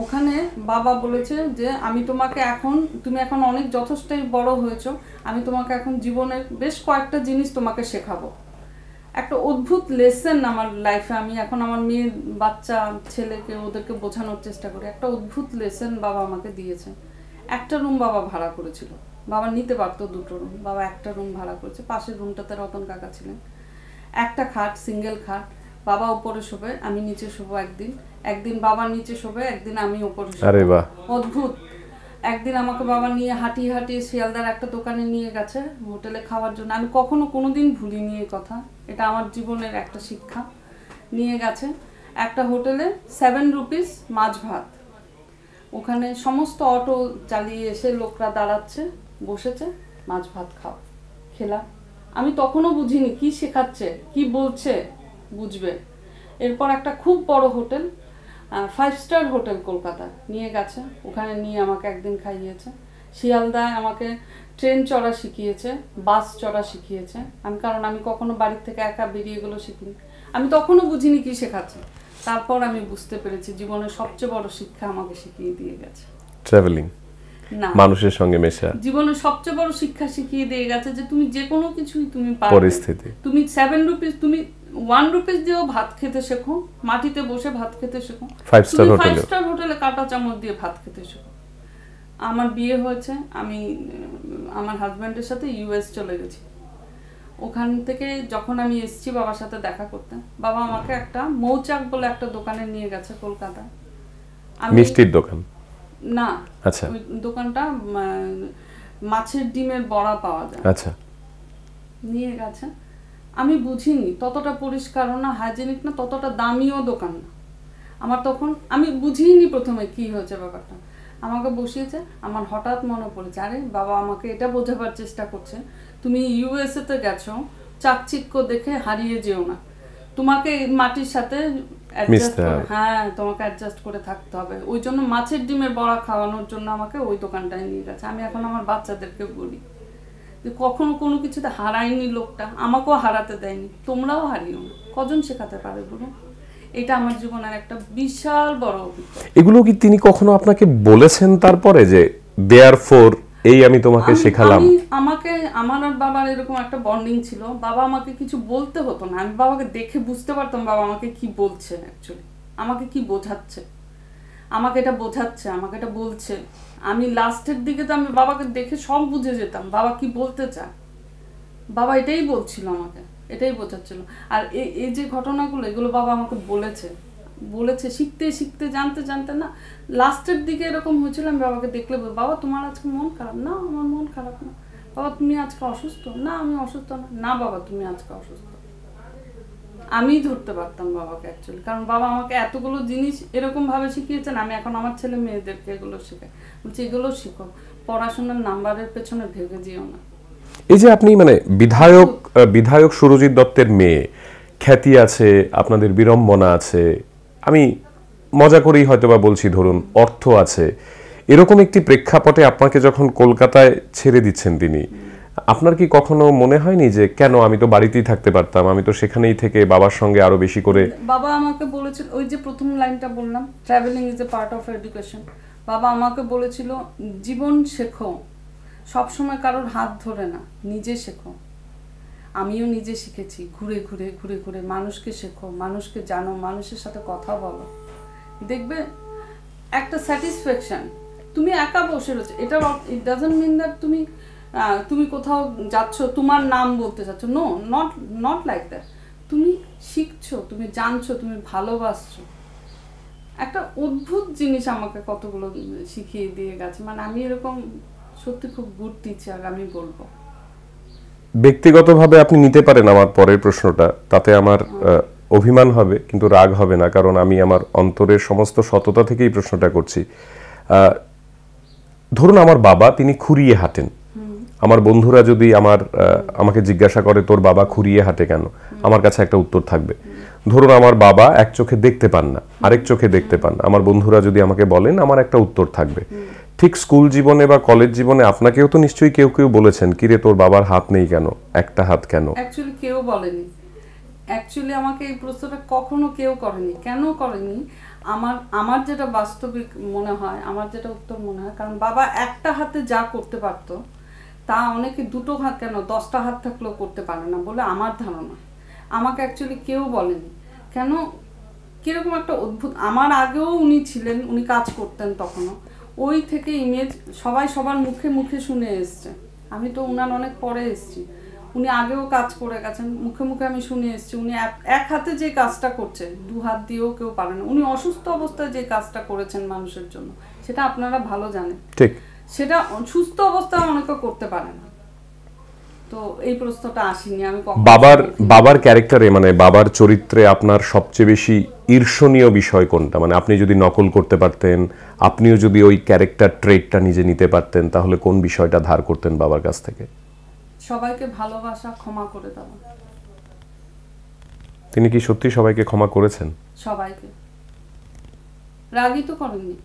ওখানে বাবা বলেছে যে আমি তোমাকে তুমি এখন অনেক যথেষ্টই বড় হয়েছো, আমি তোমাকে এখন জীবনের বেশ কয়েকটা জিনিস তোমাকে শেখাবো। একটা অদ্ভুত লেসন আমার লাইফে, আমি এখন আমার মেয়ের বাচ্চা ছেলেকে ওদেরকে বোঝানোর চেষ্টা করি। একটা অদ্ভুত লেসন বাবা আমাকে দিয়েছে। একটা রুম বাবা ভাড়া করেছিল, বাবা নিতে পারতো দুটো রুম, বাবা একটা রুম ভাড়া করেছে। পাশের রুমটাতে রতন কাকা ছিলেন। একটা খাট, সিঙ্গেল খাট, বাবা উপরে শোবে, আমি নিচে শোবো। একদিন বাবা নিচে শোবে, একদিন আমি উপরে শোবো। অদ্ভুত। একদিন আমাকে বাবা নিয়ে হাঁটিয়ে শিয়ালদার একটা দোকানে নিয়ে গেছে হোটেলে খাওয়ার জন্য। আমি কখনো কোনোদিন ভুলিনি এই কথা, এটা আমার জীবনের একটা শিক্ষা। নিয়ে গেছে একটা হোটেলে, 7 রুপিস মাছ ভাত। ওখানে সমস্ত অটো চালিয়ে এসে লোকরা দাঁড়াচ্ছে, বসেছে, মাছ ভাত খাও। খেলাম। আমি তখনও বুঝিনি কি শেখাচ্ছে, কি বলছে, বুঝবে। এরপর একটা খুব বড় হোটেল, 5 স্টার হোটেল কলকাতা নিয়ে গেছে। ওখানে নিয়ে আমাকে একদিন খাইয়েছে। শিয়ালদায় আমাকে ট্রেন চড়া শিখিয়েছে, বাস চড়া শিখিয়েছে। কারণ আমি কখনো বাড়ির থেকে একা বেরিয়ে গেলেও শিখিনি। আমি তখনও বুঝিনি কি শেখাচ্ছে। তারপর আমি বুঝতে পেরেছি জীবনের সবচেয়ে বড় শিক্ষা আমাকে শিখিয়ে দিয়ে গেছে ট্রাভেলিং, না মানুষের সঙ্গে মেশা। জীবনের সবচেয়ে বড় শিক্ষা শিখিয়ে দিয়ে গেছে যে তুমি যে কোনো কিছুই তুমি পারবে। পরিস্থিতি, তুমি 7 রুপিস, তুমি 1 রুপিস দিয়েও ভাত খেতে শেখো, মাটিতে বসে ভাত খেতে শেখো, 5 স্টার হোটেলে কাঁটা চামচ দিয়ে ভাত খেতে শেখো। আমার বিয়ে হয়েছে, আমি আমার হাজব্যান্ডের সাথে ইউএস চলে গেছি। ওখান থেকে যখন আমি এসেছি বাবার সাথে দেখা করতে, বাবা আমাকে একটা মৌচাক বলে একটা দোকানে নিয়ে গেছে কলকাতায়। মিষ্টির দোকান না, আচ্ছা, ওই দোকানটা মাছের ডিমের বড়া পাওয়া যায়। আচ্ছা, নিয়ে গেছে। আমি বুঝিনি, ততটা পরিষ্কারও না, হাইজেনিক না, ততটা দামিও দোকান না। আমার তখন আমি বুঝিনি প্রথমে কি হয়েছে ব্যাপারটা। আমাকে বসিয়েছে, আমার হঠাৎ মনে পড়েছে, আরে বাবা আমাকে এটা বোঝাবার চেষ্টা করছে, তুমি ইউএসএ তে গেছো, চাকচিক্য দেখে হারিয়ে যেও না, তোমাকে মাটির সাথে তোমাকে অ্যাডজাস্ট করে থাকতে হবে। ওই জন্য মাছের ডিমের বড়া খাওয়ানোর জন্য আমাকে ওই দোকানটায় নিয়ে গেছে। আমি এখন আমার বাচ্চাদেরকে বলি যে কখনো কোনো কিছুতে হারায়নি লোকটা, আমাকেও হারাতে দেয়নি, তোমরাও হারিও না। কজন শেখাতে পারে বলুন? এটা আমার জীবনের একটা বিশাল বড় অভিজ্ঞতা। এগুলো কি তিনি কখনো আপনাকে বলেছেন তারপরে যে দেয়ারফর এই আমি তোমাকে শেখালাম? আমাকে আমার আর বাবার এরকম একটা বন্ডিং ছিল, বাবা আমাকে কিছু বলতে হতো না, আমি বাবাকে দেখে বুঝতে পারতাম বাবা আমাকে কি বলছে, অ্যাকচুয়ালি আমাকে কি বোঝাচ্ছে, আমাকে এটা বোঝাচ্ছে, আমাকে এটা বলছে। আমি লাস্টের দিকে তো আমি বাবাকে দেখে সব বুঝে যেতাম বাবা কি বলতে চায়। বাবা এটাই বলছিল আমাকে, এটাই বোঝাচ্ছিল। আর এই যে ঘটনাগুলো, এগুলো বাবা আমাকে বলেছে, বলেছে, শিখতে শিখতে জানতে জানতে না লাস্টের দিকে এরকম হয়েছিল, আমি বাবাকে দেখলে বাবা তোমার আজকে মন খারাপ? না আমার মন খারাপ না। বাবা তুমি আজকে অসুস্থ? না আমি অসুস্থ না। না বাবা তুমি আজকে অসুস্থ। আমি ধরতে পারতাম বাবাকে অ্যাকচুয়ালি, কারণ বাবা আমাকে এতগুলো জিনিস এরকম ভাবে শিখিয়েছেন। আমি এখন আমার ছেলে মেয়েদেরকে এগুলো শেখাই, বলছি এগুলো শিখো, পড়াশোনার নাম্বারের পেছনে ভেগে যেও না। এই যে আপনি মানে বিধায়ক সুরজিৎ দত্তের মেয়ে, খ্যাতি আছে, আপনাদের বিড়ম্বনা আছে, আমি মজা করেই হয়তো বা বলছি, ধরুন অর্থ আছে, এরকম একটি প্রেক্ষাপটে আপনাকে যখন কলকাতায় ছেড়ে দিচ্ছেন তিনি, আপনার কি কখনো মনে হয়নি যে কেন, আমি তো বাড়িতেই থাকতে পারতাম, আমি তো সেখানেই থেকে বাবার সঙ্গে আরো বেশি করে? বাবা আমাকে বলেছিল, ওই যে প্রথম লাইনটা বললাম, travelling is a part of education. বাবা আমাকে বলেছিল জীবন শেখো, সবসময় কারোর হাত ধরে না, নিজে শেখো। আমিও নিজে শিখেছি, ঘুরে ঘুরে ঘুরে ঘুরে। মানুষকে শেখো, মানুষকে জানো, মানুষের সাথে কথা বলো, দেখবে একটা স্যাটিসফ্যাকশন। তুমি একা বসে রয়েছে, এটা ইট ডাজন্ট মিন দ্যাট তুমি কোথাও যাচ্ছ তোমার নাম বলতে চাচ্ছ, নো, নট লাইক দ্যাট। তুমি শিখছো, তুমি জানছো, তুমি ভালোবাসছো। একটা অদ্ভুত জিনিস আমাকে কতগুলো শিখিয়ে দিয়ে গেছে, মানে আমি এরকম সত্যি খুব গুড টিচার আমি বলবো। ব্যক্তিগতভাবে আপনি নিতে পারেন আমার পরের প্রশ্নটা, তাতে আমার অভিমান হবে কিন্তু রাগ হবে না, কারণ আমি আমার অন্তরের সমস্ত সততা থেকেই প্রশ্নটা করছি। ধরুন আমার বাবা, তিনি খুঁড়িয়ে হাঁটেন। আমার বন্ধুরা যদি আমাকে জিজ্ঞাসা করে তোর বাবা খুঁড়িয়ে হাঁটে কেন, আমার কাছে একটা উত্তর থাকবে। ধরুন আমার বাবা এক চোখে দেখতে পান না, আরেক চোখে দেখতে পান, আমার বন্ধুরা যদি আমাকে বলেন, আমার একটা উত্তর থাকবে। ঠিক স্কুল জীবনে বা কলেজ জীবনে আপনাকেও তো নিশ্চয়ই কেউ কেউ বলেছেন, কিরে তোর বাবার হাত নেই কেন, একটা হাত কেন? অ্যাকচুয়ালি কেউ বলেনি, অ্যাকচুয়ালি আমাকে এই প্রশ্নটা কখনো কেউ করেনি। কেন করেনি, আমার যেটা বাস্তবিক মনে হয়, আমার যেটা উত্তর মনে হয়, কারণ বাবা একটা হাতে যা করতে পারতো তা অনেকে দুটো হাত কেন 10টা হাত থাকলেও করতে পারে না বলে আমার ধারণা। আমাকে অ্যাকচুয়ালি কেউ বলেনি। কেন, কিরকম একটা অদ্ভুত, আমার আগেও উনি ছিলেন, উনি কাজ করতেন তখনও, ওই থেকে ইমেজ সবাই সবার মুখে মুখে শুনে এসছে। আমি তো উনার অনেক পরে এসছি, উনি আগেও কাজ করে গেছেন, মুখে মুখে আমি শুনে এসছি। উনি এক হাতে যে কাজটা করছে, 2 হাত দিয়েও কেউ পারে না। উনি অসুস্থ অবস্থায় যে কাজটা করেছেন মানুষের জন্য, সেটা আপনারা ভালো জানেন। ঠিক, সেটা সুস্থ অবস্থায় অনেকে করতে পারে না। তো এই প্রশ্নটা আসেনি আমি কখনো। বাবার ক্যারেক্টারে, মানে বাবার চরিত্রে আপনার সবচেয়ে বেশি ঈর্ষণীয় বিষয় কোনটা? মানে আপনি যদি নকল করতে পারতেন, আপনিও যদি ওই ক্যারেক্টার ট্রেটটা নিজে নিতে পারতেন, তাহলে কোন বিষয়টা ধার করতেন বাবার কাছ থেকে? সবাইকে ভালোবাসা, ক্ষমা করে দেওয়া। তিনি কি সত্যি সবাইকে ক্ষমা করেছেন? সবাইকে, রাগই তো করেননি।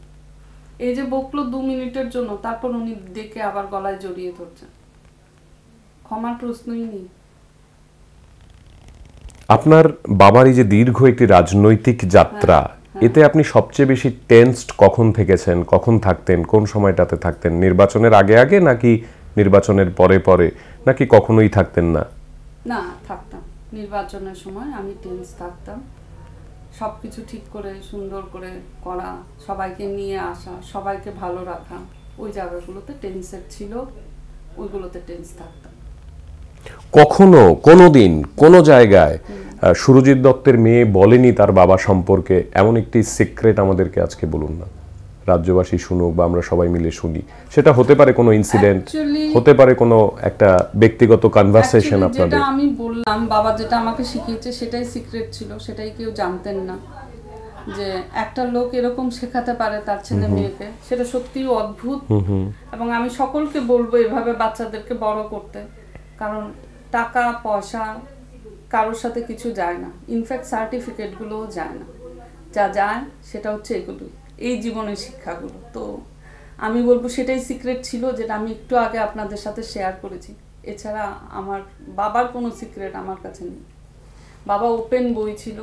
এই যে বকলো 2 মিনিটের জন্য, তারপর উনি ডেকে আবার গলায় জড়িয়ে ধরছেন, ক্ষমার প্রশ্নই নেই। আপনার বাবার এই যে দীর্ঘ একটি রাজনৈতিক যাত্রা, এতে আপনি সবচেয়ে বেশি টেন্সড কখন থেকেছেন, কখন থাকতেন, কোন সময়টাতে থাকতেন? নির্বাচনের আগে আগে নাকি নির্বাচনের পরে পরে, নাকি কখনোই থাকতেন না? না, থাকতাম। নির্বাচনের সময় আমি টেন্স থাকতাম। সবকিছু ঠিক করে সুন্দর করে করা, সবাইকে নিয়ে আসা, সবাইকে ভালো রাখা, ওই জায়গাগুলোতে টেন্সের ছিল, ওইগুলোতে টেন্স থাকতাম। কখনো কোনোদিন কোনো জায়গায় সুরজিৎ দত্তের মেয়ে বলেনি তার বাবা সম্পর্কে এমন একটি সিক্রেট আমাদেরকে আজকে বলুন না, রাজ্যবাসী শুনুক বা আমরা সবাই মিলে শুনি? সেটা হতে পারে কোনো ইনসিডেন্ট, হতে পারে কোনো একটা ব্যক্তিগত কনভারসেশন আপনাদের। যেটা আমি বললাম, বাবা যেটা আমাকে শিখিয়েছে সেটাই সিক্রেট ছিল, সেটাই কেউ জানতেন না। যে একটা লোক এরকম শেখাতে পারে তার ছেলে মেয়েকে, সেটা সত্যিই অদ্ভুত। এবং আমি সকলকে বলবো এভাবে বাচ্চাদেরকে বড় করতে, কারণ টাকা পয়সা কারোর সাথে কিছু যায় না, ইনফ্যাক্ট সার্টিফিকেটগুলোও যায় না। যা যায় সেটা হচ্ছে এগুলো, এই জীবনের শিক্ষাগুলো। তো আমি বলবো সেটাই সিক্রেট ছিল, যেটা আমি একটু আগে আপনাদের সাথে শেয়ার করেছি। এছাড়া আমার বাবার কোনো সিক্রেট আমার কাছে নেই। বাবা ওপেন বই ছিল।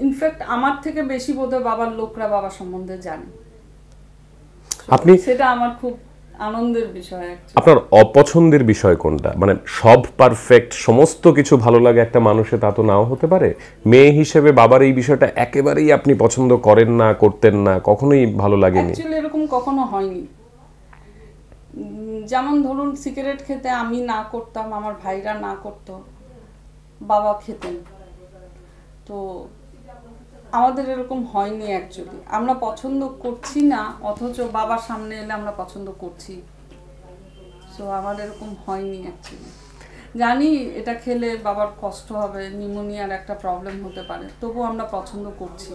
ইনফ্যাক্ট আমার থেকে বেশি বোধহয় বাবার লোকরা বাবা সম্বন্ধে জানে। আপনি সেটা আমার খুব আনন্দের বিষয়। আপনার অপছন্দের বিষয় কোনটা? মানে সব পারফেক্ট, সমস্ত কিছু ভালো লাগে একটা মানুষে, তা তো নাও হতে পারে। মেয়ে হিসেবে বাবার এই বিষয়টা একেবারেই আপনি পছন্দ করেন না, করতেন না, কখনোই ভালো লাগেনি? অ্যাকচুয়ালি এরকম কখনো হয়নি। যেমন ধরুন সিগারেট খেতে আমি না করতাম, আমার ভাইরা না করতো, বাবা খেতেন। তো আমাদের এরকম হয়নি অ্যাকচুয়ালি, আমরা পছন্দ করছি না অথচ বাবার সামনে এলে আমরা পছন্দ করছি। সো আমার এরকম হয়নি অ্যাকচুয়ালি। জানি এটা খেলে বাবার কষ্ট হবে, নিউমোনিয়ার একটা প্রবলেম হতে পারে, তবুও আমরা পছন্দ করছি।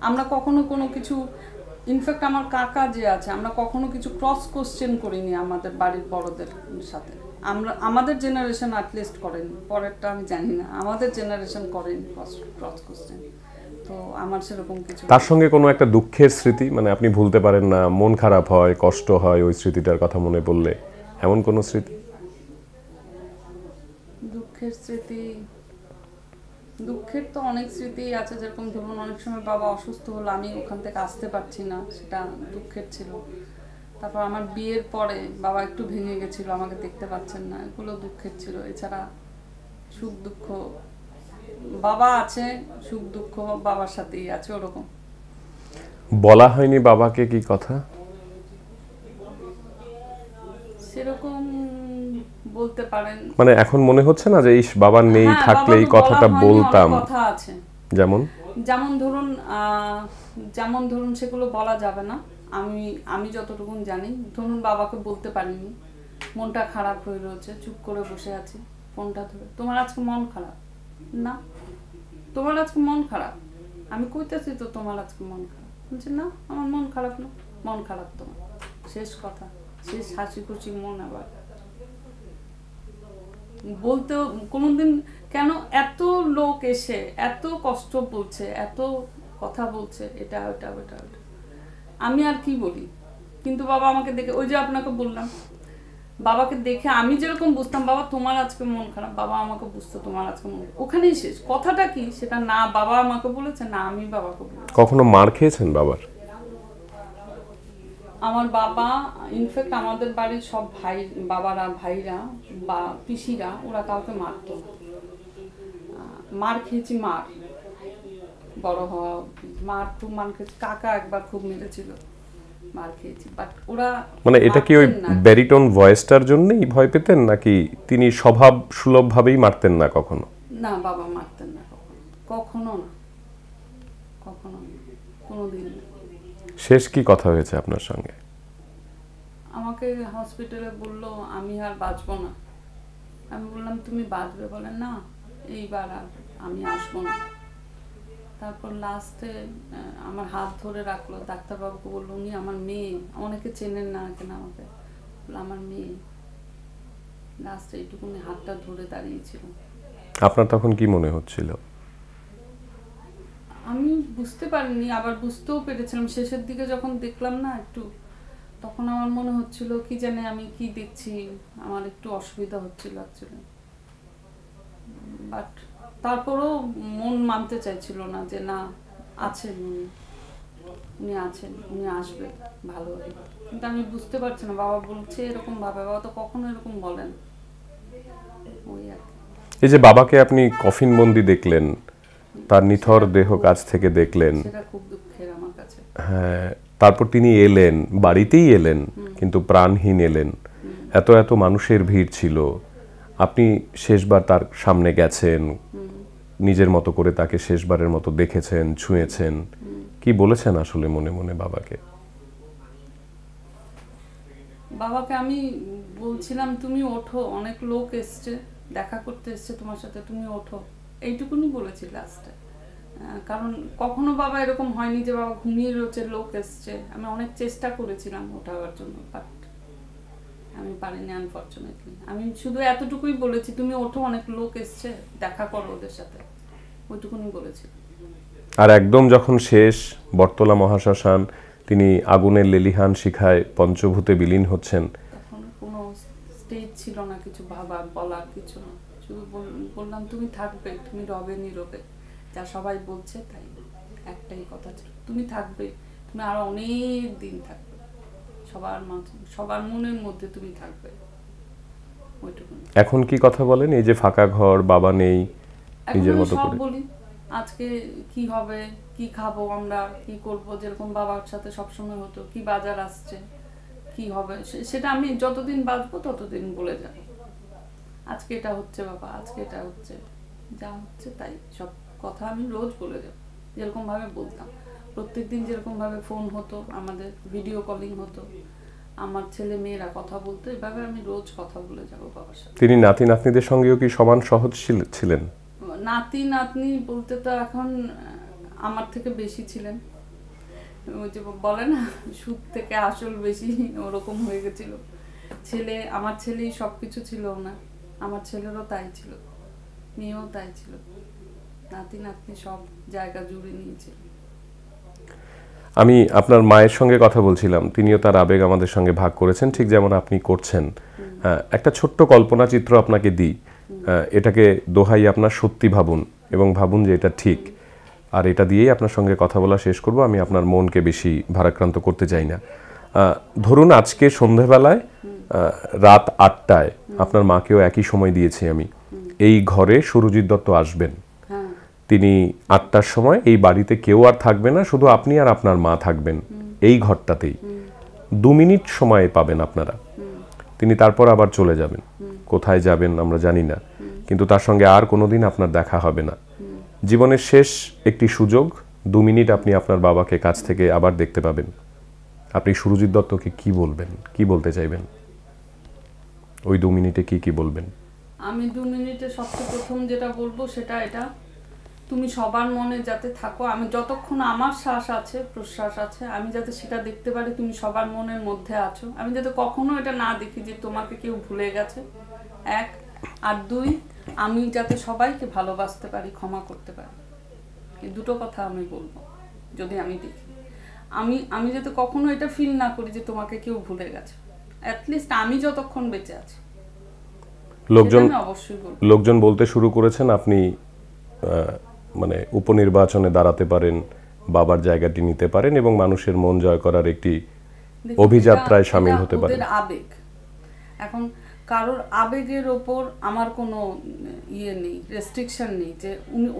আমরা কখনো কোনো কিছু, ইনফ্যাক্ট আমার কাকা যে আছে, আমরা কখনো কিছু ক্রস কোশ্চেন করিনি আমাদের বাড়ির বড়দের সাথে। আমাদের জেনারেশন অ্যাটলিস্ট করেনি, পরেরটা আমি জানি না, আমাদের জেনারেশন করেনি ক্রস কোশ্চেন। তো আমার সেরকম কিছু। তার সঙ্গে কোনো একটা দুঃখের স্মৃতি, মানে আপনি ভুলতে পারেন না, মন খারাপ হয়, কষ্ট হয় ওই স্মৃতিটার কথা মনে পড়লে, এমন কোনো স্মৃতি? দুঃখের স্মৃতি, দুঃখের তো অনেক স্মৃতিই আছে। যেরকম ধরুন অনেক সময় বাবা অসুস্থ হলো, আমি ওখান থেকে আসতে পারছি না, সেটা দুঃখের ছিল। তারপর আমার বিয়ের পরে বাবা একটু ভেঙে গেছিল, আমাকে দেখতে পাচ্ছেন না, এগুলো দুঃখের ছিল। এছাড়া সুখ দুঃখ, বাবা আছে, সুখ দুঃখ বাবার সাথেই আছে, ওরকম। বলা হয়নি বাবাকে কি কথা? সেরকম বলতে পারেন, মানে এখন মনে হচ্ছে না যে এই বাবা নেই, হ্যাঁ, থাকলে এই বাবা তো কথাটা বলা হয়নি, বলতাম? অনেক কথা আছে। যেমন যেমন ধরুন সেগুলো বলা যাবে না। আমি যতটুকু জানি, ধরুন বাবাকে বলতে পারিনি, মনটা খারাপ হয়ে রয়েছে, চুপ করে বসে আছি, ফোনটা ধরে, তোমার আজকে মন খারাপ না? তোমার আজকে মন খারাপ? আমি কইতেছি তো তোমার আজকে মন খারাপ। বলছে না, আমার মন খারাপ না। মন খারাপ তোমার, শেষ কথা, শেষ হাসি খুশি মন। আবার বলতেও কোনোদিন, কেন এত লোক এসে এত কষ্ট বলছে, এত কথা বলছে, এটা ওটা ওটা ওটা, আমি আর কি বলি? কিন্তু বাবা আমাকে দেখে, ওই যে আপনাকে বললাম, বাবাকে দেখে আমি যেরকম বুঝতাম বাবা তোমার আজকে মন খারাপ, বাবা আমাকে বুঝতো তোমার আজকে মন, ওখানেই শেষ। কথাটা কি সেটা না বাবা আমাকে বলেছে না আমি বাবাকে বলেছি। কখনো মার খেয়েছেন বাবার? আমার বাবা, ইনফ্যাক্ট আমাদের বাড়ির সব ভাই, বাবারা, ভাইরা বা পিসিরা, ওরা কাউকে মারতো না। মার খেয়েছি, মার বড় হওয়া অবধি মার খুব মার খেয়েছি। কাকা একবার খুব মেরেছিল, মার খেয়েছি, বাট ওরা মানে এটা কি ওই ব্যারিটোন ভয়েসটার জন্যই ভয় পেতেন, নাকি তিনি স্বভাব সুলভ ভাবেই মারতেন না কখনো? না, বাবা মারতেন না কখনো, কখনো না, কখনো না, কোনোদিন না। শেষ কি কথা হয়েছে আপনার সঙ্গে? আমাকে হসপিটালে বললো আমি আর বাঁচবো না। আমি বললাম তুমি বাঁচবে? বলে না, এইবার আর আমি আসবো না। তারপর লাস্টে আমার হাত ধরে রাখলো, ডাক্তারবাবুকে বললো উনি আমার মেয়ে, অনেকে চেনেন না কেন আমাকে, বললো আমার মেয়ে। লাস্টে এইটুকুনি হাতটা ধরে দাঁড়িয়েছিল। আপনার তখন কি মনে হচ্ছিল? আমি বুঝতে পারিনি, আবার বুঝতেও পেরেছিলাম শেষের দিকে যখন দেখলাম না একটু, তখন আমার মনে হচ্ছিল কি জানে আমি কি দেখছি, আমার একটু অসুবিধা হচ্ছিল অ্যাকচুয়ালি। বাট তারপরেও মন মানতে চাইছিল না যে না, আছেন উনি আছেন, উনি আসবে, ভালো হবে। কিন্তু আমি বুঝতে পারছি না, বাবা বলছে এরকম ভাবে, বাবা তো কখনো এরকম বলেন। ওই আর কি। এই যে বাবাকে আপনি কফিনবন্দি দেখলেন, তার নিথর দেহ কাছ থেকে দেখলেন, সেটা খুব দুঃখের আমার কাছে। হ্যাঁ, তারপর তিনি এলেন, বাড়িতেই এলেন, কিন্তু প্রাণহীন এলেন। এত এত মানুষের ভিড় ছিল, আপনি শেষবার তার সামনে গেছেন, নিজের মতো করে তাকে শেষবারের মতো দেখেছেন, ছুঁয়েছেন, কি বলেছেন আসলে মনে মনে বাবাকে? বাবাকে আমি বলছিলাম তুমি ওঠো, অনেক লোক এসছে, দেখা করতে এসছে তোমার সাথে, তুমি ওঠো, এইটুকুনি বলেছি লাস্টে। কারণ কখনো বাবা এরকম হয়নি যে বাবা ঘুমিয়ে রয়েছে, লোক এসছে। আমি অনেক চেষ্টা করেছিলাম ওঠাবার জন্য, বাট আমি পারিনি আনফরচুনেটলি। আমি শুধু এতটুকুই বলেছি তুমি ওঠো, অনেক লোক এসছে, দেখা করো ওদের সাথে, ওইটুকুনি বলেছি। আর একদম যখন শেষ, বটতলা মহাশ্মশান, তিনি আগুনের লেলিহান শিখায় পঞ্চভূতে বিলীন হচ্ছেন, তখন কোনো স্টেজ ছিল না কিছু ভাবার, বলার কিছু না, শুধু বললাম তুমি থাকবে, তুমি রবে নীরবে, যা সবাই বলছে তাই, একটাই কথা ছিল, তুমি থাকবে, তুমি আরো অনেক দিন থাকবে, সবার মাঝে, সবার মনের মধ্যে তুমি থাকবে, ওইটুকু। এখন কি কথা বলেন? এই যে ফাঁকা ঘর, বাবা নেই, নিজের মতো সব করে বলি, আজকে কি হবে, কি খাবো আমরা, কি করব, যেরকম বাবার সাথে সবসময় হতো, কি বাজার আসছে, কি হবে, সেটা আমি যতদিন বাঁচবো ততদিন বলে যাব। আজকে এটা হচ্ছে বাবা, আজকে এটা হচ্ছে, যা হচ্ছে তাই, সব কথা আমি রোজ বলে যাব। যেরকমভাবে বলতাম, প্রত্যেকদিন যেরকমভাবে ফোন হতো, আমাদের ভিডিও কলিং হতো, আমার ছেলে মেয়েরা কথা বলতো, এভাবে আমি রোজ কথা বলে যাবো বাবার সাথে। তিনি নাতি নাতনিদের সঙ্গেও কি সমান সহজ ছিলেন? নাতি নাতনি বলতে তো এখন আমার থেকে বেশি ছিলেন, ওই যে বলে না সুদ থেকে আসল বেশি, ওরকম হয়ে গেছিল। আমার ছেলেই সবকিছু ছিল না, আমার ছেলেরও তাই ছিল, মেয়েও তাই ছিল, নাতি নাতনি সব জায়গা জুড়ে নিয়েছিল। আমি আপনার মায়ের সঙ্গে কথা বলছিলাম, তিনিও তার আবেগ আমাদের সঙ্গে ভাগ করেছেন, ঠিক যেমন আপনি করছেন। একটা ছোট্ট কল্পনা চিত্র আপনাকে দিই, এটাকে দোহাই আপনার সত্যি ভাবুন এবং ভাবুন যে এটা ঠিক, আর এটা দিয়েই আপনার সঙ্গে কথা বলা শেষ করব। আমি আপনার মনকে বেশি ভারাক্রান্ত করতে চাই না। ধরুন আজকে সন্ধেবেলায় রাত 8টায় আপনার মাকেও একই সময় দিয়েছি আমি, এই ঘরে সুরজিৎ দত্ত আসবেন। তিনি 8টার সময় এই বাড়িতে কেউ আর থাকবে না, শুধু আপনি আর আপনার মা থাকবেন এই ঘরটাতেই। 2 মিনিট সময় পাবেন আপনারা। তিনি তারপর আবার চলে যাবেন, কোথায় যাবেন আমরা জানি না, কিন্তু তার সঙ্গে আর কোনোদিন আপনার দেখা হবে না। জীবনের শেষ একটি সুযোগ, 2 মিনিট আপনি আপনার বাবাকে কাছ থেকে আবার দেখতে পাবেন। আপনি সুরজিৎ দত্তকে কি বলবেন, কি বলতে চাইবেন? ওই 2 মিনিটে কি বলবেন? আমি 2 মিনিটে সবচেয়ে প্রথম যেটা বলবো সেটা এটা, তুমি সবার মনে যাতে থাকো, আমি যতক্ষণ আমার শ্বাস আছে প্রশ্বাস আছে, আমি যাতে সেটা দেখতে পারি তুমি সবার মনের মধ্যে আছো। আমি যাতে কখনো এটা না দেখি যে তোমাকে কেউ ভুলে গেছে, 1। আর 2, আমি যাতে সবাইকে ভালোবাসতে পারি, ক্ষমা করতে পারি। এই দুটো কথা আমি বলবো যদি আমি দেখি। আমি যাতে কখনো এটা ফিল না করি যে তোমাকে কেউ ভুলে গেছে, অ্যাটলিস্ট আমি যতক্ষণ বেঁচে আছি। লোকজন বলতে শুরু করেছেন আপনি মানে উপনির্বাচনে দাঁড়াতে পারেন, বাবার জায়গাটি নিতে পারেন এবং মানুষের মন জয় করার একটি অভিযাত্রায় সামিল হতে পারেন। আবেগ, এখন কারোর আবেগের ওপর আমার কোনো ইয়ে নেই, রেস্ট্রিকশন নেই যে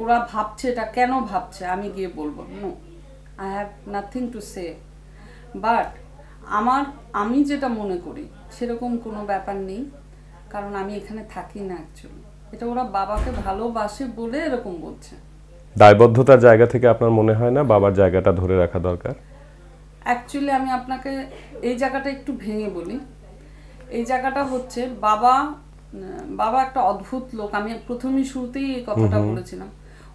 ওরা ভাবছে এটা কেন ভাবছে আমি গিয়ে বলবো। No, I have nothing to say. But আমি যেটা মনে করি সেরকম কোনো ব্যাপার নেই, কারণ আমি এখানে থাকি না অ্যাকচুয়ালি। এটা ওরা বাবাকে ভালোবাসে বলে এরকম বলছে। দায়বদ্ধতার জায়গা থেকে আপনার মনে হয় না বাবার জায়গাটা ধরে রাখা দরকার? অ্যাকচুয়ালি আমি আপনাকে এই জায়গাটা একটু ভেঙে বলি। এই জায়গাটা হচ্ছে বাবা একটা অদ্ভুত লোক। আমি প্রথমেই শুরুতেই এই কথাটা বলেছিলাম,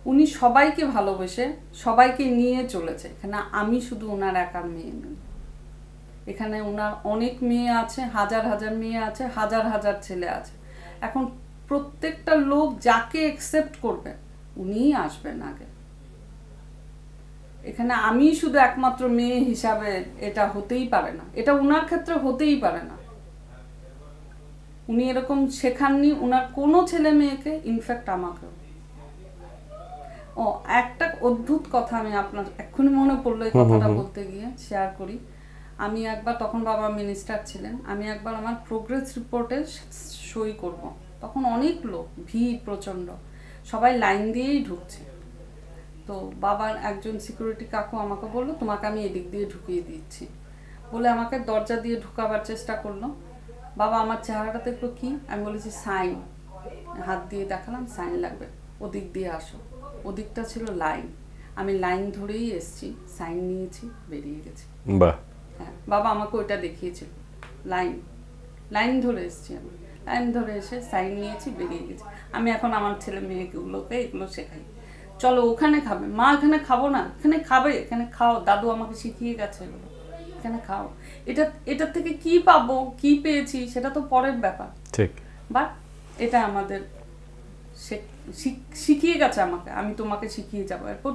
উনি সবাইকে ভালোবেসে সবাইকে নিয়ে চলেছে। এখানে আমি শুধু ওনার একার মেয়ে নই, এখানে ওনার অনেক মেয়ে আছে, হাজার হাজার মেয়ে আছে, হাজার হাজার ছেলে আছে। এখন প্রত্যেকটা লোক যাকে একসেপ্ট করবে উনিই আসবেন আগে। এখানে আমি শুধু একমাত্র মেয়ে হিসাবে এটা হতেই পারে না, এটা উনার ক্ষেত্রে হতেই পারে না। উনি এরকম শেখাননি উনার কোনো ছেলে মেয়েকে, ইনফ্যাক্ট আমাকেও। একটা অদ্ভুত কথা আমি আপনার এক্ষুনি মনে পড়লো, এই কথাটা বলতে গিয়ে শেয়ার করি। আমি একবার, তখন বাবা মিনিস্টার ছিলেন, আমি একবার আমার প্রোগ্রেস রিপোর্টে সই করব। তখন অনেক লোক, ভিড় প্রচণ্ড, সবাই লাইন দিয়েই ঢুকছে। তো বাবার একজন সিকিউরিটি কাকু আমাকে বললো তোমাকে আমি এদিক দিয়ে ঢুকিয়ে দিচ্ছি বলে আমাকে দরজা দিয়ে ঢুকাবার চেষ্টা করলো। বাবা আমার চেহারাটা দেখলো কি, আমি বলেছি সাইন, হাত দিয়ে দেখালাম সাইন লাগবে, ওদিক দিয়ে আসো। ওদিকটা ছিল লাইন, আমি লাইন ধরেই এসছি, সাইন নিয়েছি, বেরিয়ে গেছি। বাহ। হ্যাঁ, বাবা আমাকে ওইটা দেখিয়েছিল, লাইন ধরে এসছি, আমি লাইন ধরে এসে সাইন নিয়েছি, বেরিয়ে গেছি। আমি এখন আমার ছেলে মেয়েগুলোকে এগুলো শেখাই, চলো ওখানে খাবে, মা এখানে খাবো না, এখানে খাবে, এখানে খাও, দাদু আমাকে শিখিয়ে গেছে এগুলো, এখানে খাও। এটার থেকে কি পাবো, কি পেয়েছি সেটা তো পরের ব্যাপার, ঠিক, বাট এটা আমাদের শিখিয়ে গেছে আমাকে, আমি তোমাকে শিখিয়ে যাবো। এরপর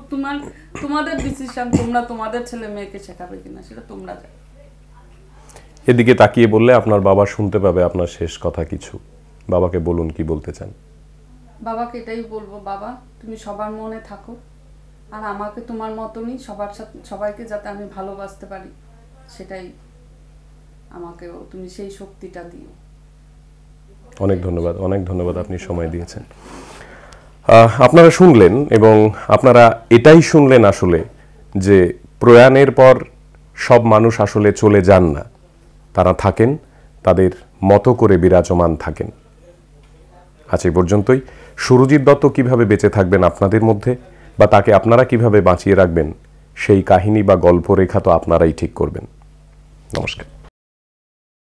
তোমাদের ডিসিশন, তোমরা তোমাদের ছেলে মেয়েকে শেখাবে কিনা সেটা তোমরা জানো। এদিকে তাকিয়ে বললে আপনার বাবা শুনতে পাবে আপনার শেষ কথা কিছু। বাবাকে বলুন কি বলতে চান। বাবাকে এটাই বলবো, বাবা তুমি সবার মনে থাকো, আর আমাকে তোমার মতনই সবার সাথে সবাইকে যাতে আমি ভালোবাসতে পারি, সেটাই আমাকেও তুমি সেই শক্তিটা দিও। অনেক ধন্যবাদ, অনেক ধন্যবাদ, আপনি সময় দিয়েছেন। আপনারা শুনলেন এবং আপনারা এটাই শুনলেন আসলে যে প্রয়াণের পর সব মানুষ আসলে চলে যান না, তারা থাকেন, তাদের মতো করে বিরাজমান থাকেন। আজ এই পর্যন্তই। সুরজিৎ দত্ত কিভাবে বেঁচে থাকবেন আপনাদের মধ্যে বা তাকে আপনারা কিভাবে বাঁচিয়ে রাখবেন সেই কাহিনী বা গল্প রেখা তো আপনারাই ঠিক করবেন। নমস্কার।